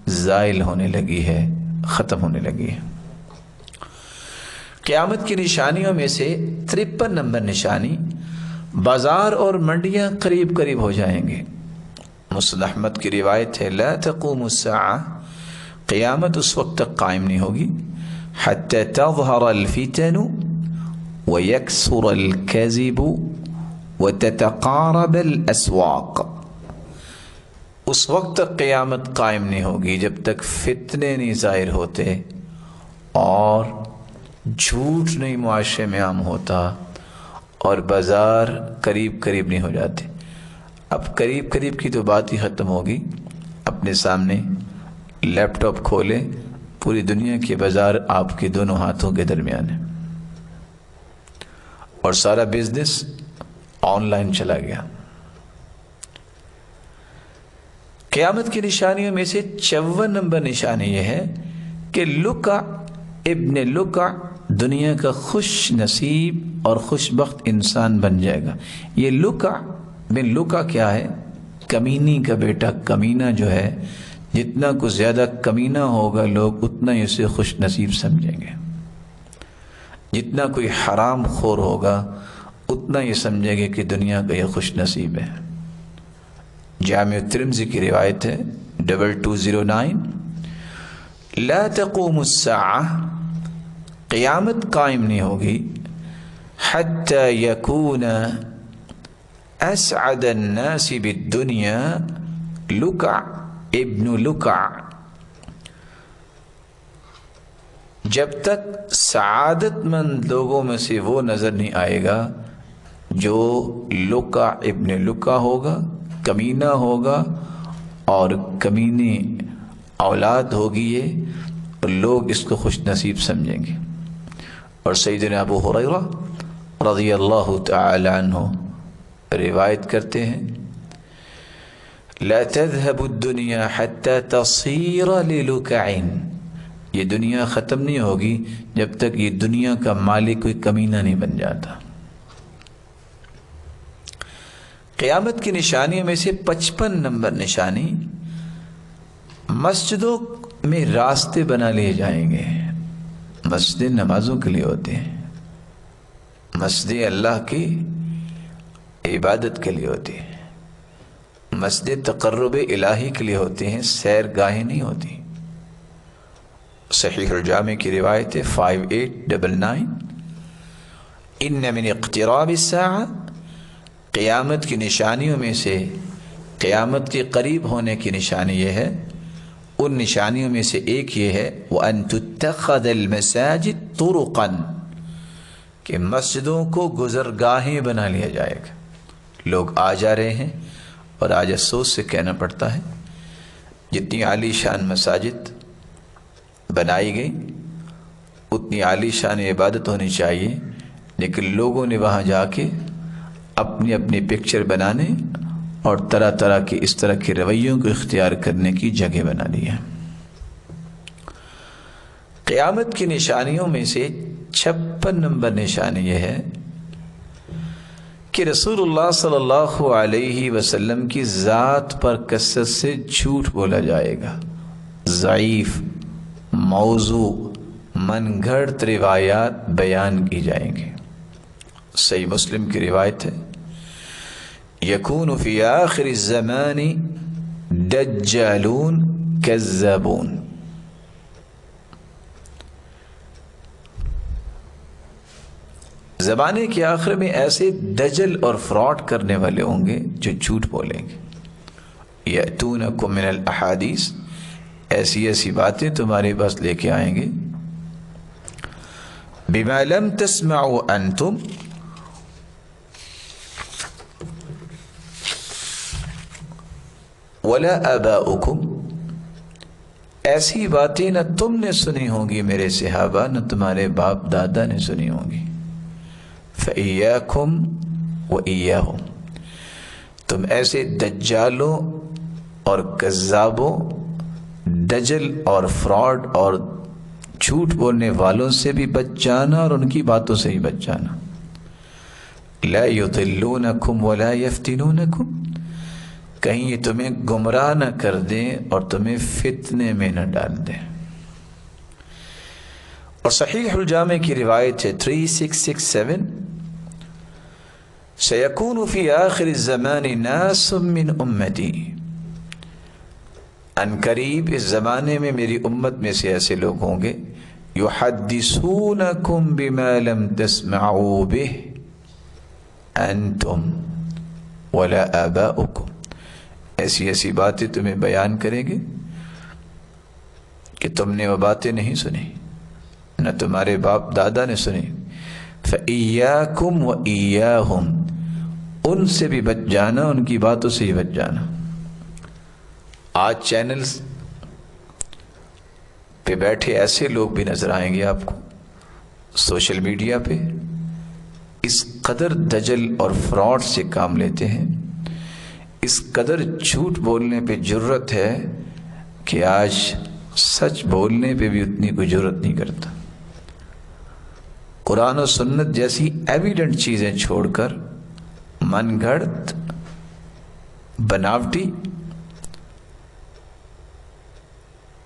زائل ہونے لگی ہے، ختم ہونے لگی ہے. قیامت کی نشانیوں میں سے 53 نمبر نشانی، بازار اور منڈیاں قریب قریب ہو جائیں گے. مسند احمد کی روایت ہے لا تقوم الساعہ، قیامت اس وقت تک قائم نہیں ہوگی حتی تظہر الفتن ویکثر الکذب وتتقارب الاسواق. اس وقت تک قیامت قائم نہیں ہوگی جب تک فتنے نہیں ظاہر ہوتے اور جھوٹ نہیں معاشرے میں عام ہوتا اور بازار قریب قریب نہیں ہو جاتے. اب قریب قریب کی تو بات ہی ختم ہوگی. اپنے سامنے لیپ ٹاپ کھولے، پوری دنیا کے بازار آپ کے دونوں ہاتھوں کے درمیان ہے، اور سارا بزنس آن لائن چلا گیا. قیامت کی نشانیوں میں سے 54 نمبر نشانی یہ ہے کہ لکا ابن لکا دنیا کا خوش نصیب اور خوش بخت انسان بن جائے گا. یہ لکا بن لکا کیا ہے؟ کمینی کا بیٹا. کمینہ جو ہے جتنا کچھ زیادہ کمینہ ہوگا لوگ اتنا ہی اسے خوش نصیب سمجھیں گے. جتنا کوئی حرام خور ہوگا اتنا یہ سمجھیں گے کہ دنیا کا یہ خوش نصیب ہے. جامع ترمذی کی روایت ہے 2209 لا تقوم الساعہ، قیامت قائم نہیں ہوگی حتی یکون اسعد الناس بالدنیا لکع ابن لکع، جب تک سعادت مند لوگوں میں سے وہ نظر نہیں آئے گا جو لکع ابن لکع ہوگا، کمینہ ہوگا اور کمینی اولاد ہوگی یہ، اور لوگ اس کو خوش نصیب سمجھیں گے. اور سیدنا ابو ہریرہ رضی اللہ تعالی عنہ روایت کرتے ہیں لا تذهب الدنيا حتى تصير للكع، یہ دنیا ختم نہیں ہوگی جب تک یہ دنیا کا مالک کوئی کمینہ نہیں بن جاتا. قیامت کی نشانیوں میں سے 55 نمبر نشانی مسجدوں میں راستے بنا لیے جائیں گے. مسجدیں نمازوں کے لیے ہوتے ہیں، مسجدیں اللہ کی عبادت کے لیے ہوتی ہیں، مسجد تقرب الہی کے لیے ہوتے ہیں، سیر گاہیں نہیں ہوتی. صحیح الجامع کی روایت ہے 5899، ان من اقتراب الساعہ، قیامت کی نشانیوں میں سے، قیامت کے قریب ہونے کی نشانی یہ ہے، ان نشانیوں میں سے ایک یہ ہے وَأَن تُتَّخَذَ الْمَسَاجِدُ طُرُقًا، کہ مسجدوں کو گزرگاہیں بنا لیا جائے گا. لوگ آ جا رہے ہیں اور آج افسوس سے کہنا پڑتا ہے جتنی عالی شان مساجد بنائی گئی اتنی عالی شان عبادت ہونی چاہیے، لیکن لوگوں نے وہاں جا کے اپنی اپنی پکچر بنانے اور طرح طرح کی اس طرح کے رویوں کو اختیار کرنے کی جگہ بنا لی ہے. قیامت کی نشانیوں میں سے 56 نمبر نشانی یہ ہے کہ رسول اللہ صلی اللہ علیہ وسلم کی ذات پر کثرت سے جھوٹ بولا جائے گا. ضعیف، موضوع، من گھڑت روایات بیان کی جائیں گے. صحیح مسلم کی روایت ہے یکون فی آخر الزمان دجالون کذابون، زمانے کے آخر میں ایسے دجل اور فراڈ کرنے والے ہوں گے جو جھوٹ بولیں گے. یأتونکم من الاحادیث، ایسی ایسی باتیں تمہارے پاس لے کے آئیں گے، بما لم تسمعوا انتم، ولا آباؤکم، ایسی باتیں نہ تم نے سنی ہوں گی میرے صحابہ، نہ تمہارے باپ دادا نے سنی ہوں گی. فَإِيَّاكُمْ وَإِيَّاهُمْ، تم ایسے دجالوں اور کذابوں، دجل اور فراڈ اور جھوٹ بولنے والوں سے بھی بچ جانا اور ان کی باتوں سے ہی بچ جانا. لا يضلونکم ولا یفتنونکم، کہیں یہ تمہیں گمراہ نہ کر دیں اور تمہیں فتنے میں نہ ڈال دیں. اور صحیح الجامع کی روایت ہے 3667، سیکون فی آخر الزمان ناس من امتی، ان قریب اس زمانے میں میری امت میں سے ایسے لوگ ہوں گے یحدثونکم بما لم تسمعوا به انتم ولا آباؤکم، ایسی ایسی باتیں تمہیں بیان کریں گے کہ تم نے وہ باتیں نہیں سنی، نہ تمہارے باپ دادا نے سنی. فَإِيَّاكُمْ وَإِيَّاهُمْ، ان سے بھی بچ جانا، ان کی باتوں سے ہی بچ جانا. آج چینلز پہ بیٹھے ایسے لوگ بھی نظر آئیں گے آپ کو، سوشل میڈیا پہ اس قدر دجل اور فراڈ سے کام لیتے ہیں، اس قدر جھوٹ بولنے پہ جرت ہے کہ آج سچ بولنے پہ بھی اتنی کوئی جرت نہیں کرتا. قرآن و سنت جیسی ایویڈنٹ چیزیں چھوڑ کر من گھڑت، بناوٹی،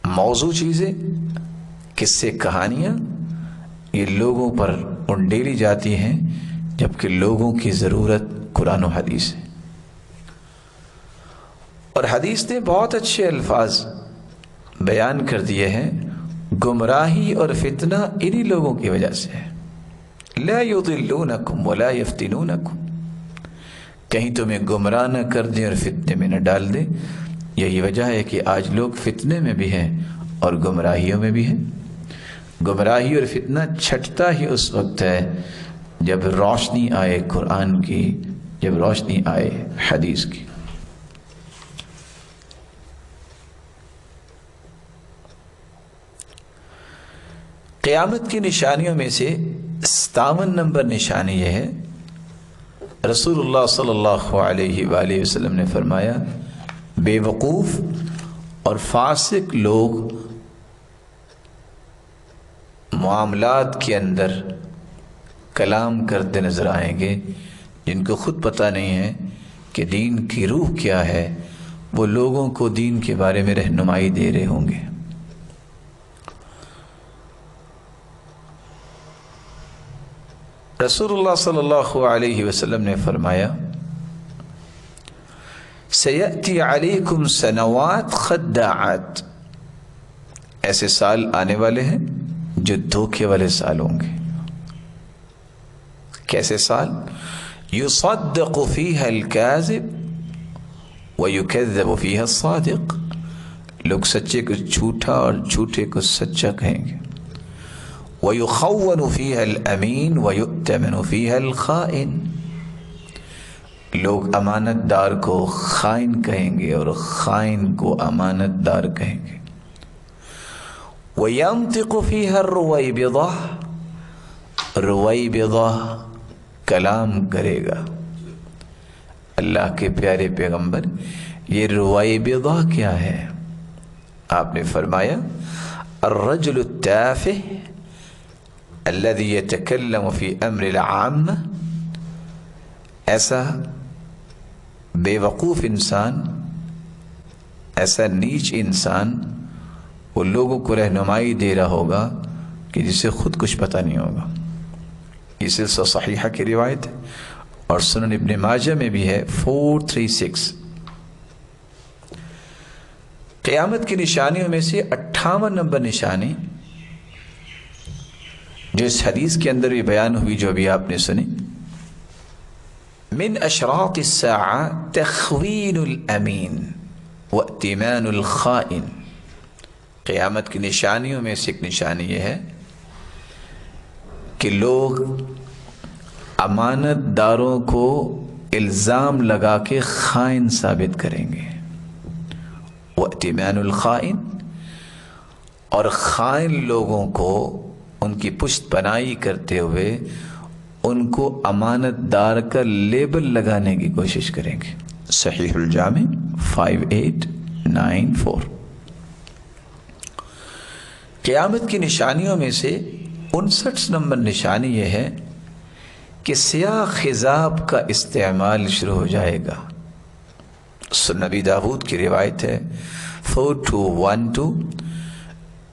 موضوع چیزیں، قصے، کہانیاں، یہ لوگوں پر انڈیلی جاتی ہیں، جبکہ لوگوں کی ضرورت قرآن و حدیث ہے. اور حدیث نے بہت اچھے الفاظ بیان کر دیے ہیں، گمراہی اور فتنہ انہی لوگوں کی وجہ سے ہے. لا یضلونکم ولا یفتنونکم، کہیں تمہیں گمراہ نہ کر دیں اور فتنے میں نہ ڈال دیں. یہی وجہ ہے کہ آج لوگ فتنے میں بھی ہیں اور گمراہیوں میں بھی ہیں. گمراہی اور فتنہ چھٹتا ہی اس وقت ہے جب روشنی آئے قرآن کی، جب روشنی آئے حدیث کی. قیامت کی نشانیوں میں سے 57 نمبر نشانی یہ ہے، رسول اللہ صلی اللہ علیہ وآلہ وسلم نے فرمایا بے وقوف اور فاسق لوگ معاملات کے اندر کلام کرتے نظر آئیں گے، جن کو خود پتہ نہیں ہے کہ دین کی روح کیا ہے وہ لوگوں کو دین کے بارے میں رہنمائی دے رہے ہوں گے۔ رسول اللہ صلی اللہ علیہ وسلم نے فرمایا سیأتی علیکم سنوات خداعات، ایسے سال آنے والے ہیں جو دھوکے والے سال ہوں گے۔ کیسے سال؟ یصدق فیہا الکاذب ویکذب فیہا الصادق، لوگ سچے کو جھوٹا اور جھوٹے کو سچا کہیں گے۔ وَيُخَوَّنُ فِيهَا الْأَمِينُ وَيُؤْتَمَنُ فِيهَا الْخَائِنُ، لوگ امانت دار کو خائن کہیں گے اور خائن کو امانت دار کہیں گے۔ وَيَنْطِقُ فِيهَا الرُّوَيْبِضَةُ، رویبضہ کلام کرے گا۔ اللہ کے پیارے پیغمبر، یہ رویبضہ کیا ہے؟ آپ نے فرمایا الرجل التافہ الذي يتكلم في امر العامة، ایسا بے وقوف انسان، ایسا نیچ انسان، وہ لوگوں کو رہنمائی دے رہا ہوگا کہ جسے خود کچھ پتہ نہیں ہوگا۔ یہ سلسلہ صحیحہ کی روایت ہے اور سنن ابن ماجہ میں بھی ہے 436۔ قیامت کی نشانیوں میں سے 58 نمبر نشانی جو اس حدیث کے اندر بھی بیان ہوئی، جو ابھی آپ نے سنی، من اشراط الساعہ تخوین الامین واتمان الخائن، قیامت کی نشانیوں میں سے ایک نشانی یہ ہے کہ لوگ امانت داروں کو الزام لگا کے خائن ثابت کریں گے۔ واتمان الخائن، اور خائن لوگوں کو ان کی پشت پناہی کرتے ہوئے ان کو امانت دار کا لیبل لگانے کی کوشش کریں گے۔ صحیح الجامع 5894۔ قیامت کی نشانیوں میں سے 59 نمبر نشانی یہ ہے کہ سیاہ خضاب کا استعمال شروع ہو جائے گا۔ سنن نبی داود کی روایت ہے 4212،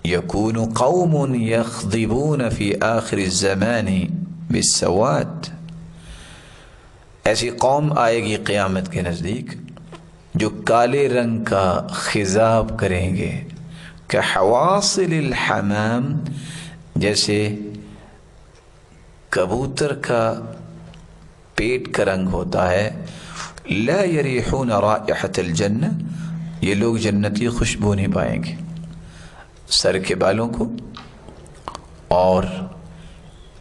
یکون قوم یخضبون فی آخر الزمان بالسواد، ایسی قوم آئے گی قیامت کے نزدیک جو کالے رنگ کا خضاب کریں گے، کہ حواصل الحمام، جیسے کبوتر کا پیٹ کا رنگ ہوتا ہے۔ لا یریحون رائحۃ الجنہ، یہ لوگ جنت کی خوشبو نہیں پائیں گے۔ سر کے بالوں کو اور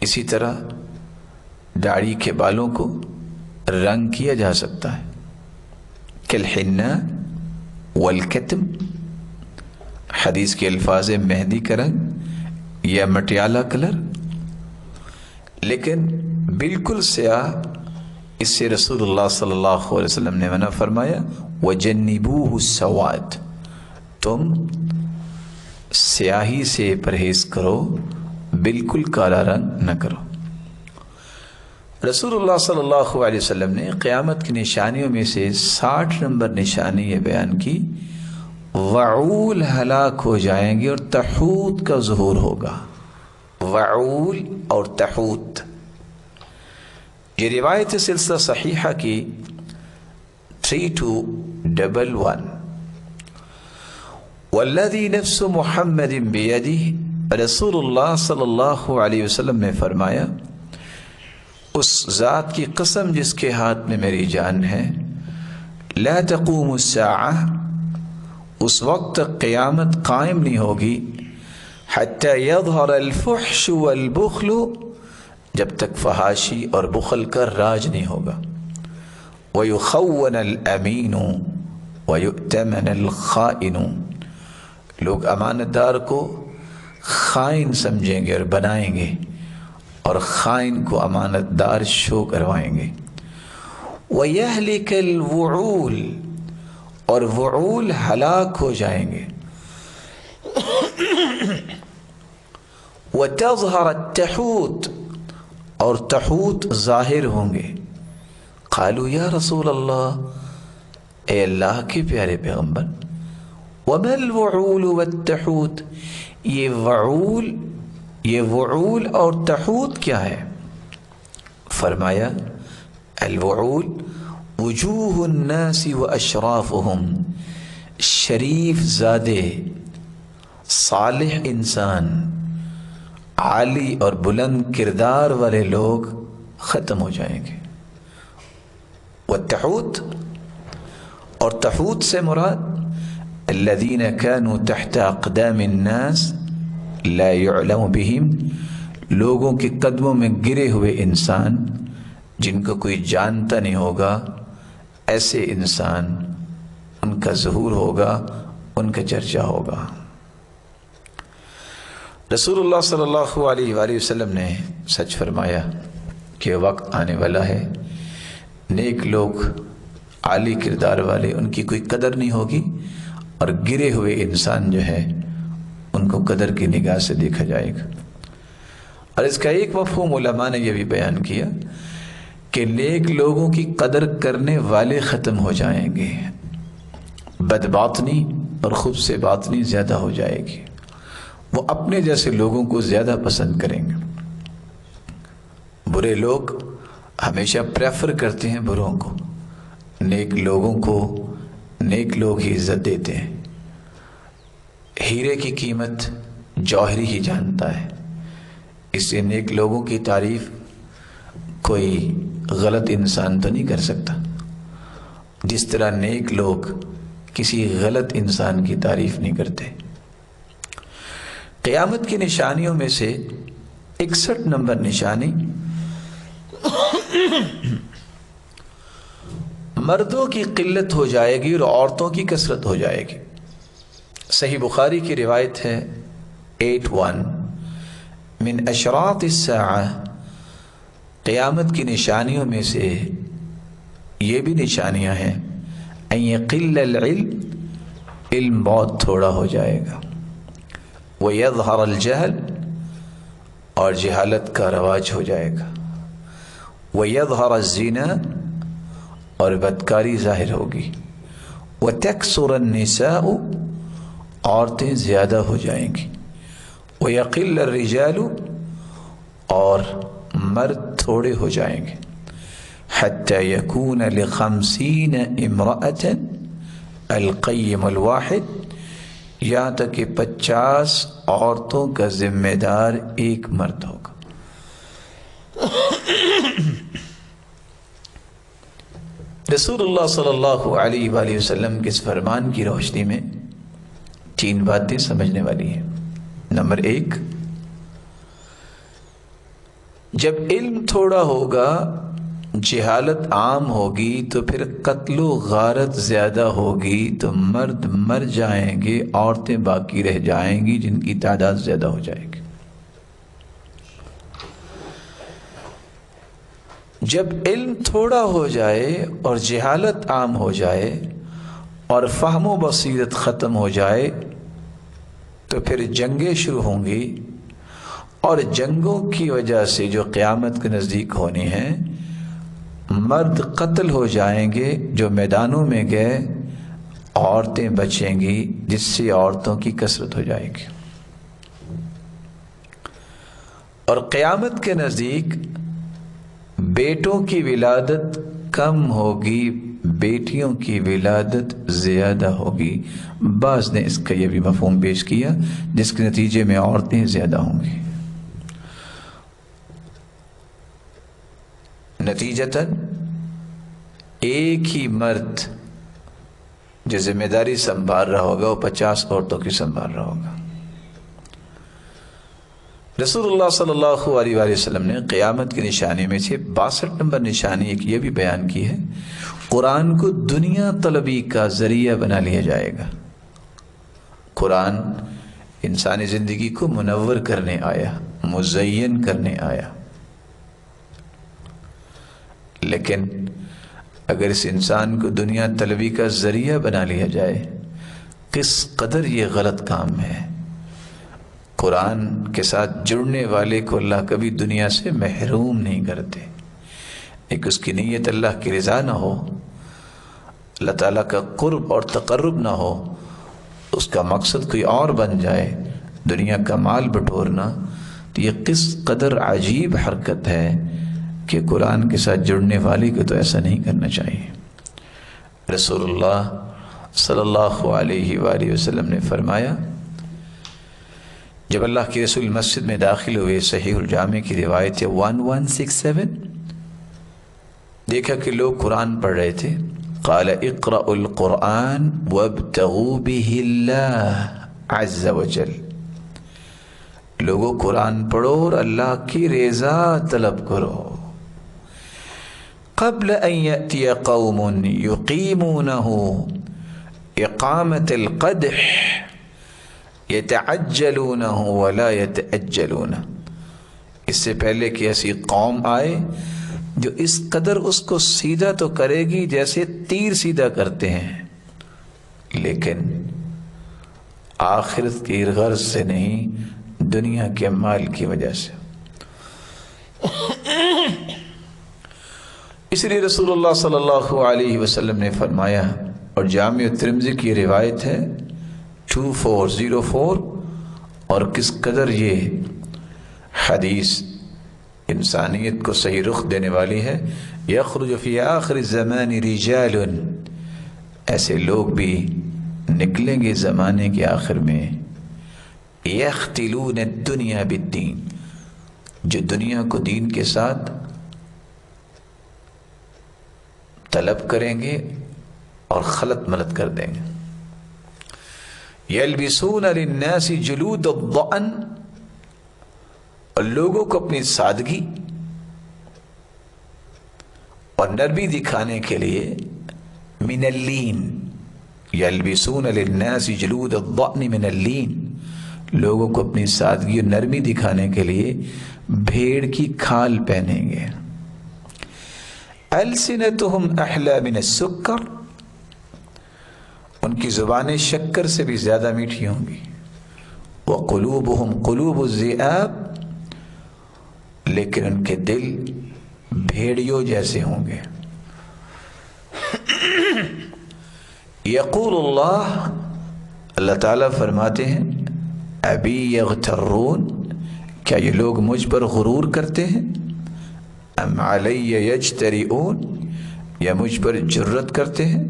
اسی طرح داڑھی کے بالوں کو رنگ کیا جا سکتا ہے، کالحناء والکتم، حدیث کے الفاظ مہندی کا رنگ یا مٹیالہ کلر، لیکن بالکل سیاہ، اس سے رسول اللہ صلی اللہ علیہ وسلم نے منع فرمایا وَجَنِّبُوهُ السَّوَادِ، تم سیاہی سے پرہیز کرو، بالکل کالا رنگ نہ کرو۔ رسول اللہ صلی اللہ علیہ وسلم نے قیامت کی نشانیوں میں سے 60 نمبر نشانی یہ بیان کی، وعول ہلاک ہو جائیں گے اور تحوت کا ظہور ہوگا۔ وعول اور تحوت، یہ روایت سلسلہ صحیحہ کی 3211۔ والذی نفس محمد بیدہ، رسول اللہ صلی اللہ علیہ وسلم نے فرمایا اس ذات کی قسم جس کے ہاتھ میں میری جان ہے، لا تقوم الساعہ، اس وقت تک قیامت قائم نہیں ہوگی، حتی یظہر الفحش والبخل، جب تک فحاشی اور بخل کا راج نہیں ہوگا۔ وَيُخَوَّنَ الْأَمِينُ وَيُؤْتَمَنَ الْخَائِنُ، لوگ امانت دار کو خائن سمجھیں گے اور بنائیں گے، اور خائن کو امانت دار شو کروائیں گے۔ وَيَهْلِكَ الْوُعُولِ، اور وعول ہلاک ہو جائیں گے۔ وَتَظْهَرَ التَّحُوتِ، اور تحوت ظاہر ہوں گے۔ قالوا یا رسول اللہ، اے اللہ کے پیارے پیغمبر، وَمَا الْوُعُولُ وَالتَّحُوتُ، یہ وعول اور تحوت کیا ہے؟ فرمایا الوعول وجوہ الناس واشرافہم، شریف زادے صالح انسان عالی اور بلند کردار والے لوگ ختم ہو جائیں گے۔ والتحوت، اور تحوت سے مراد الذین کانوا تحت اقدام الناس لا يعلم بهم، لوگوں کے قدموں میں گرے ہوئے انسان جن کو کوئی جانتا نہیں ہوگا، ایسے انسان ان کا ظہور ہوگا، ان کا چرچا ہوگا۔ رسول اللہ صلی اللہ علیہ وآلہ وسلم نے سچ فرمایا کہ وقت آنے والا ہے، نیک لوگ عالی کردار والے ان کی کوئی قدر نہیں ہوگی، اور گرے ہوئے انسان جو ہے ان کو قدر کی نگاہ سے دیکھا جائے گا۔ اور اس کا ایک مفہوم علماء نے یہ بھی بیان کیا کہ نیک لوگوں کی قدر کرنے والے ختم ہو جائیں گے، بد باطنی اور خود سے باطنی زیادہ ہو جائے گی، وہ اپنے جیسے لوگوں کو زیادہ پسند کریں گے۔ برے لوگ ہمیشہ پریفر کرتے ہیں بروں کو، نیک لوگوں کو نیک لوگ ہی عزت دیتے ہیں۔ ہیرے کی قیمت جوہری ہی جانتا ہے، اس لیے نیک لوگوں کی تعریف کوئی غلط انسان تو نہیں کر سکتا، جس طرح نیک لوگ کسی غلط انسان کی تعریف نہیں کرتے۔ قیامت کی نشانیوں میں سے 61 نمبر نشانی مردوں کی قلت ہو جائے گی اور عورتوں کی کثرت ہو جائے گی۔ صحیح بخاری کی روایت ہے 81 من اشراط الساعہ، قیامت کی نشانیوں میں سے یہ بھی نشانیاں ہیں ان یقل العلم، علم بہت تھوڑا ہو جائے گا، ویظہر الجہل، اور جہالت کا رواج ہو جائے گا، ویظہر الزنا، اور بدکاری ظاہر ہوگی، وتکثر النساء، عورتیں زیادہ ہو جائیں گی، ویقل الرجال، اور مرد تھوڑے ہو جائیں گے، حتی یکون ل50 امرأة القیم الواحد، یہاں تک کہ 50 عورتوں کا ذمہ دار ایک مرد ہوگا۔ رسول اللہ صلی اللہ علیہ وآلہ وسلم کے اس فرمان کی روشنی میں 3 باتیں سمجھنے والی ہیں۔ نمبر 1، جب علم تھوڑا ہوگا، جہالت عام ہوگی، تو پھر قتل و غارت زیادہ ہوگی، تو مرد مر جائیں گے، عورتیں باقی رہ جائیں گی جن کی تعداد زیادہ ہو جائے گی۔ جب علم تھوڑا ہو جائے اور جہالت عام ہو جائے اور فہم و بصیرت ختم ہو جائے، تو پھر جنگیں شروع ہوں گی، اور جنگوں کی وجہ سے جو قیامت کے نزدیک ہونی ہیں، مرد قتل ہو جائیں گے جو میدانوں میں گئے، عورتیں بچیں گی جس سے عورتوں کی کثرت ہو جائے گی، اور قیامت کے نزدیک بیٹوں کی ولادت کم ہوگی، بیٹیوں کی ولادت زیادہ ہوگی۔ بعض نے اس کا یہ بھی مفہوم پیش کیا جس کے نتیجے میں عورتیں زیادہ ہوں گی۔ نتیجتاً ایک ہی مرد جو ذمہ داری سنبھال رہا ہوگا وہ 50 عورتوں کی سنبھال رہا ہوگا۔ رسول اللہ صلی اللہ علیہ وآلہ وسلم نے قیامت کی نشانی میں سے 62 نمبر نشانی ایک یہ بھی بیان کی ہے، قرآن کو دنیا طلبی کا ذریعہ بنا لیا جائے گا۔ قرآن انسانی زندگی کو منور کرنے آیا، مزین کرنے آیا، لیکن اگر اس انسان کو دنیا طلبی کا ذریعہ بنا لیا جائے، کس قدر یہ غلط کام ہے۔ قرآن کے ساتھ جڑنے والے کو اللہ کبھی دنیا سے محروم نہیں کرتے، ایک اس کی نیت اللہ کی رضا نہ ہو، اللہ تعالیٰ کا قرب اور تقرب نہ ہو، اس کا مقصد کوئی اور بن جائے، دنیا کا مال بٹورنا، تو یہ کس قدر عجیب حرکت ہے کہ قرآن کے ساتھ جڑنے والی کو تو ایسا نہیں کرنا چاہیے۔ رسول اللہ صلی اللہ علیہ وآلہ وسلم نے فرمایا، جب اللہ کے رسول مسجد میں داخل ہوئے، صحیح الجامع کی روایت ہے 1167، دیکھا کہ لوگ قرآن پڑھ رہے تھے۔ قال اقرأوا القرآن وابتغوا به اللہ عز وجل، لوگوں قرآن پڑھو اور اللہ کی رضا طلب کرو۔ قبل ان یأتی قوم یقیمونہ اقامت القدح یتعجلونہ ولا یتأجلونہ، اس سے پہلے کہ ایسی قوم آئے جو اس قدر اس کو سیدھا تو کرے گی جیسے تیر سیدھا کرتے ہیں، لیکن آخرت کی غرض سے نہیں، دنیا کے مال کی وجہ سے۔ اس لیے رسول اللہ صلی اللہ علیہ وسلم نے فرمایا، اور جامع ترمذی کی روایت ہے 2404، اور کس قدر یہ حدیث انسانیت کو صحیح رخ دینے والی ہے۔ یخرج فی آخر الزمان رجال، ایسے لوگ بھی نکلیں گے زمانے کے آخر میں، یختلون الدنیا بالدین، جو دنیا کو دین کے ساتھ طلب کریں گے اور خلط ملط کر دیں گے۔ یلبسون للناس جلود الضأن، اور لوگوں کو اپنی سادگی اور نرمی دکھانے کے لیے من اللین، یلبسون للناس جلود الضأن من اللین، لوگوں کو اپنی سادگی اور نرمی دکھانے کے لیے بھیڑ کی کھال پہنیں گے۔ السنتہم احلی من السکر، ان کی زبانیں شکر سے بھی زیادہ میٹھی ہوں گی۔ وقلوبہم قلوب الذئاب، لیکن ان کے دل بھیڑیوں جیسے ہوں گے۔ یقول اللہ، اللہ تعالیٰ فرماتے ہیں، ابی یغترون، کیا یہ لوگ مجھ پر غرور کرتے ہیں؟ ام علی یجترئون، یا مجھ پر جرت کرتے ہیں؟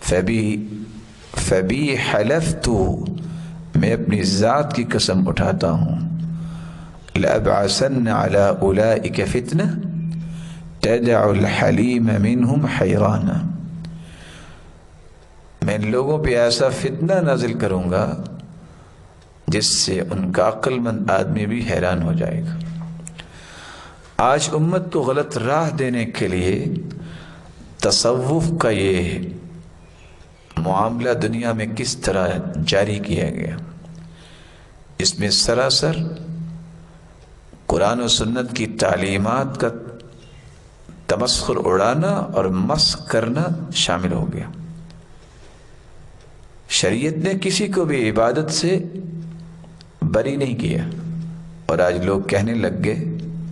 فبی حلفت، میں اپنی ذات کی قسم اٹھاتا ہوں، لأبعثن على أولئك فتنة تدع الحليم منهم حيرانا، میں ان لوگوں پہ ایسا فتنہ نازل کروں گا جس سے ان کا عقل مند آدمی بھی حیران ہو جائے گا۔ آج امت کو غلط راہ دینے کے لیے تصوف کا یہ معاملہ دنیا میں کس طرح جاری کیا گیا، اس میں سراسر قرآن و سنت کی تعلیمات کا تمسخر اڑانا اور مسخ کرنا شامل ہو گیا۔ شریعت نے کسی کو بھی عبادت سے بری نہیں کیا، اور آج لوگ کہنے لگ گئے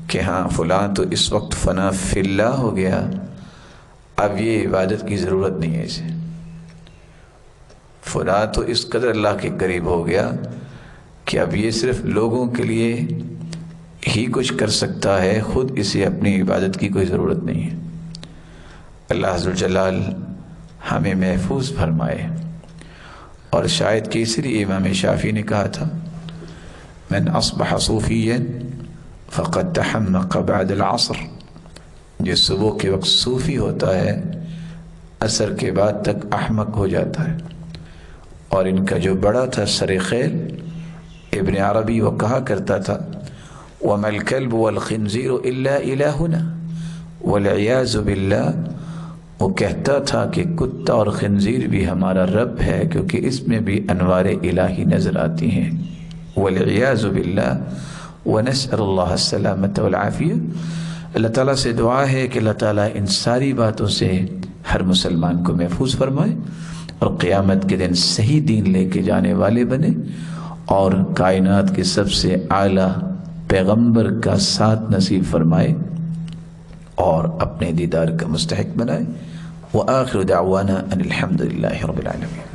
کہ ہاں فلاں تو اس وقت فنا فی اللہ ہو گیا، اب یہ عبادت کی ضرورت نہیں ہے اسے۔ فلاں تو اس قدر اللہ کے قریب ہو گیا کہ اب یہ صرف لوگوں کے لیے ہی کچھ کر سکتا ہے، خود اسے اپنی عبادت کی کوئی ضرورت نہیں ہے۔ اللہ عز و جلال ہمیں محفوظ فرمائے۔ اور شاید کہ اس لیے امام شافعی نے کہا تھا، من اصبح صوفیا فقد تحمق بعد العصر، جو صبح کے وقت صوفی ہوتا ہے عصر کے بعد تک احمق ہو جاتا ہے۔ اور ان کا جو بڑا تھا سر خیل ابن عربی، وہ کہا کرتا تھا، وَمَا الْكَلْبُ وَالْخِنْزِيرُ إِلَّا إِلَٰهُنَا وَالْعِيَاذُ بِاللَّهِ، وہ کہتا تھا کہ کتا اور خنزیر بھی ہمارا رب ہے، کیونکہ اس میں بھی انوار الہی نظر آتی ہیں۔ وَالْعِيَاذُ بِاللَّهِ وَنَسْأَلُ اللَّهَ السَّلَامَةَ وَالْعَافِيَةَ، اللہ تعالیٰ سے دعا ہے کہ اللہ تعالیٰ ان ساری باتوں سے ہر مسلمان کو محفوظ فرمائے، اور قیامت کے دن صحیح دین لے کے جانے والے بنے، اور کائنات کے سب سے اعلیٰ پیغمبر کا ساتھ نصیب فرمائے، اور اپنے دیدار کا مستحق بنائے۔ وآخر دعوانا ان الحمد للہ رب العالمین.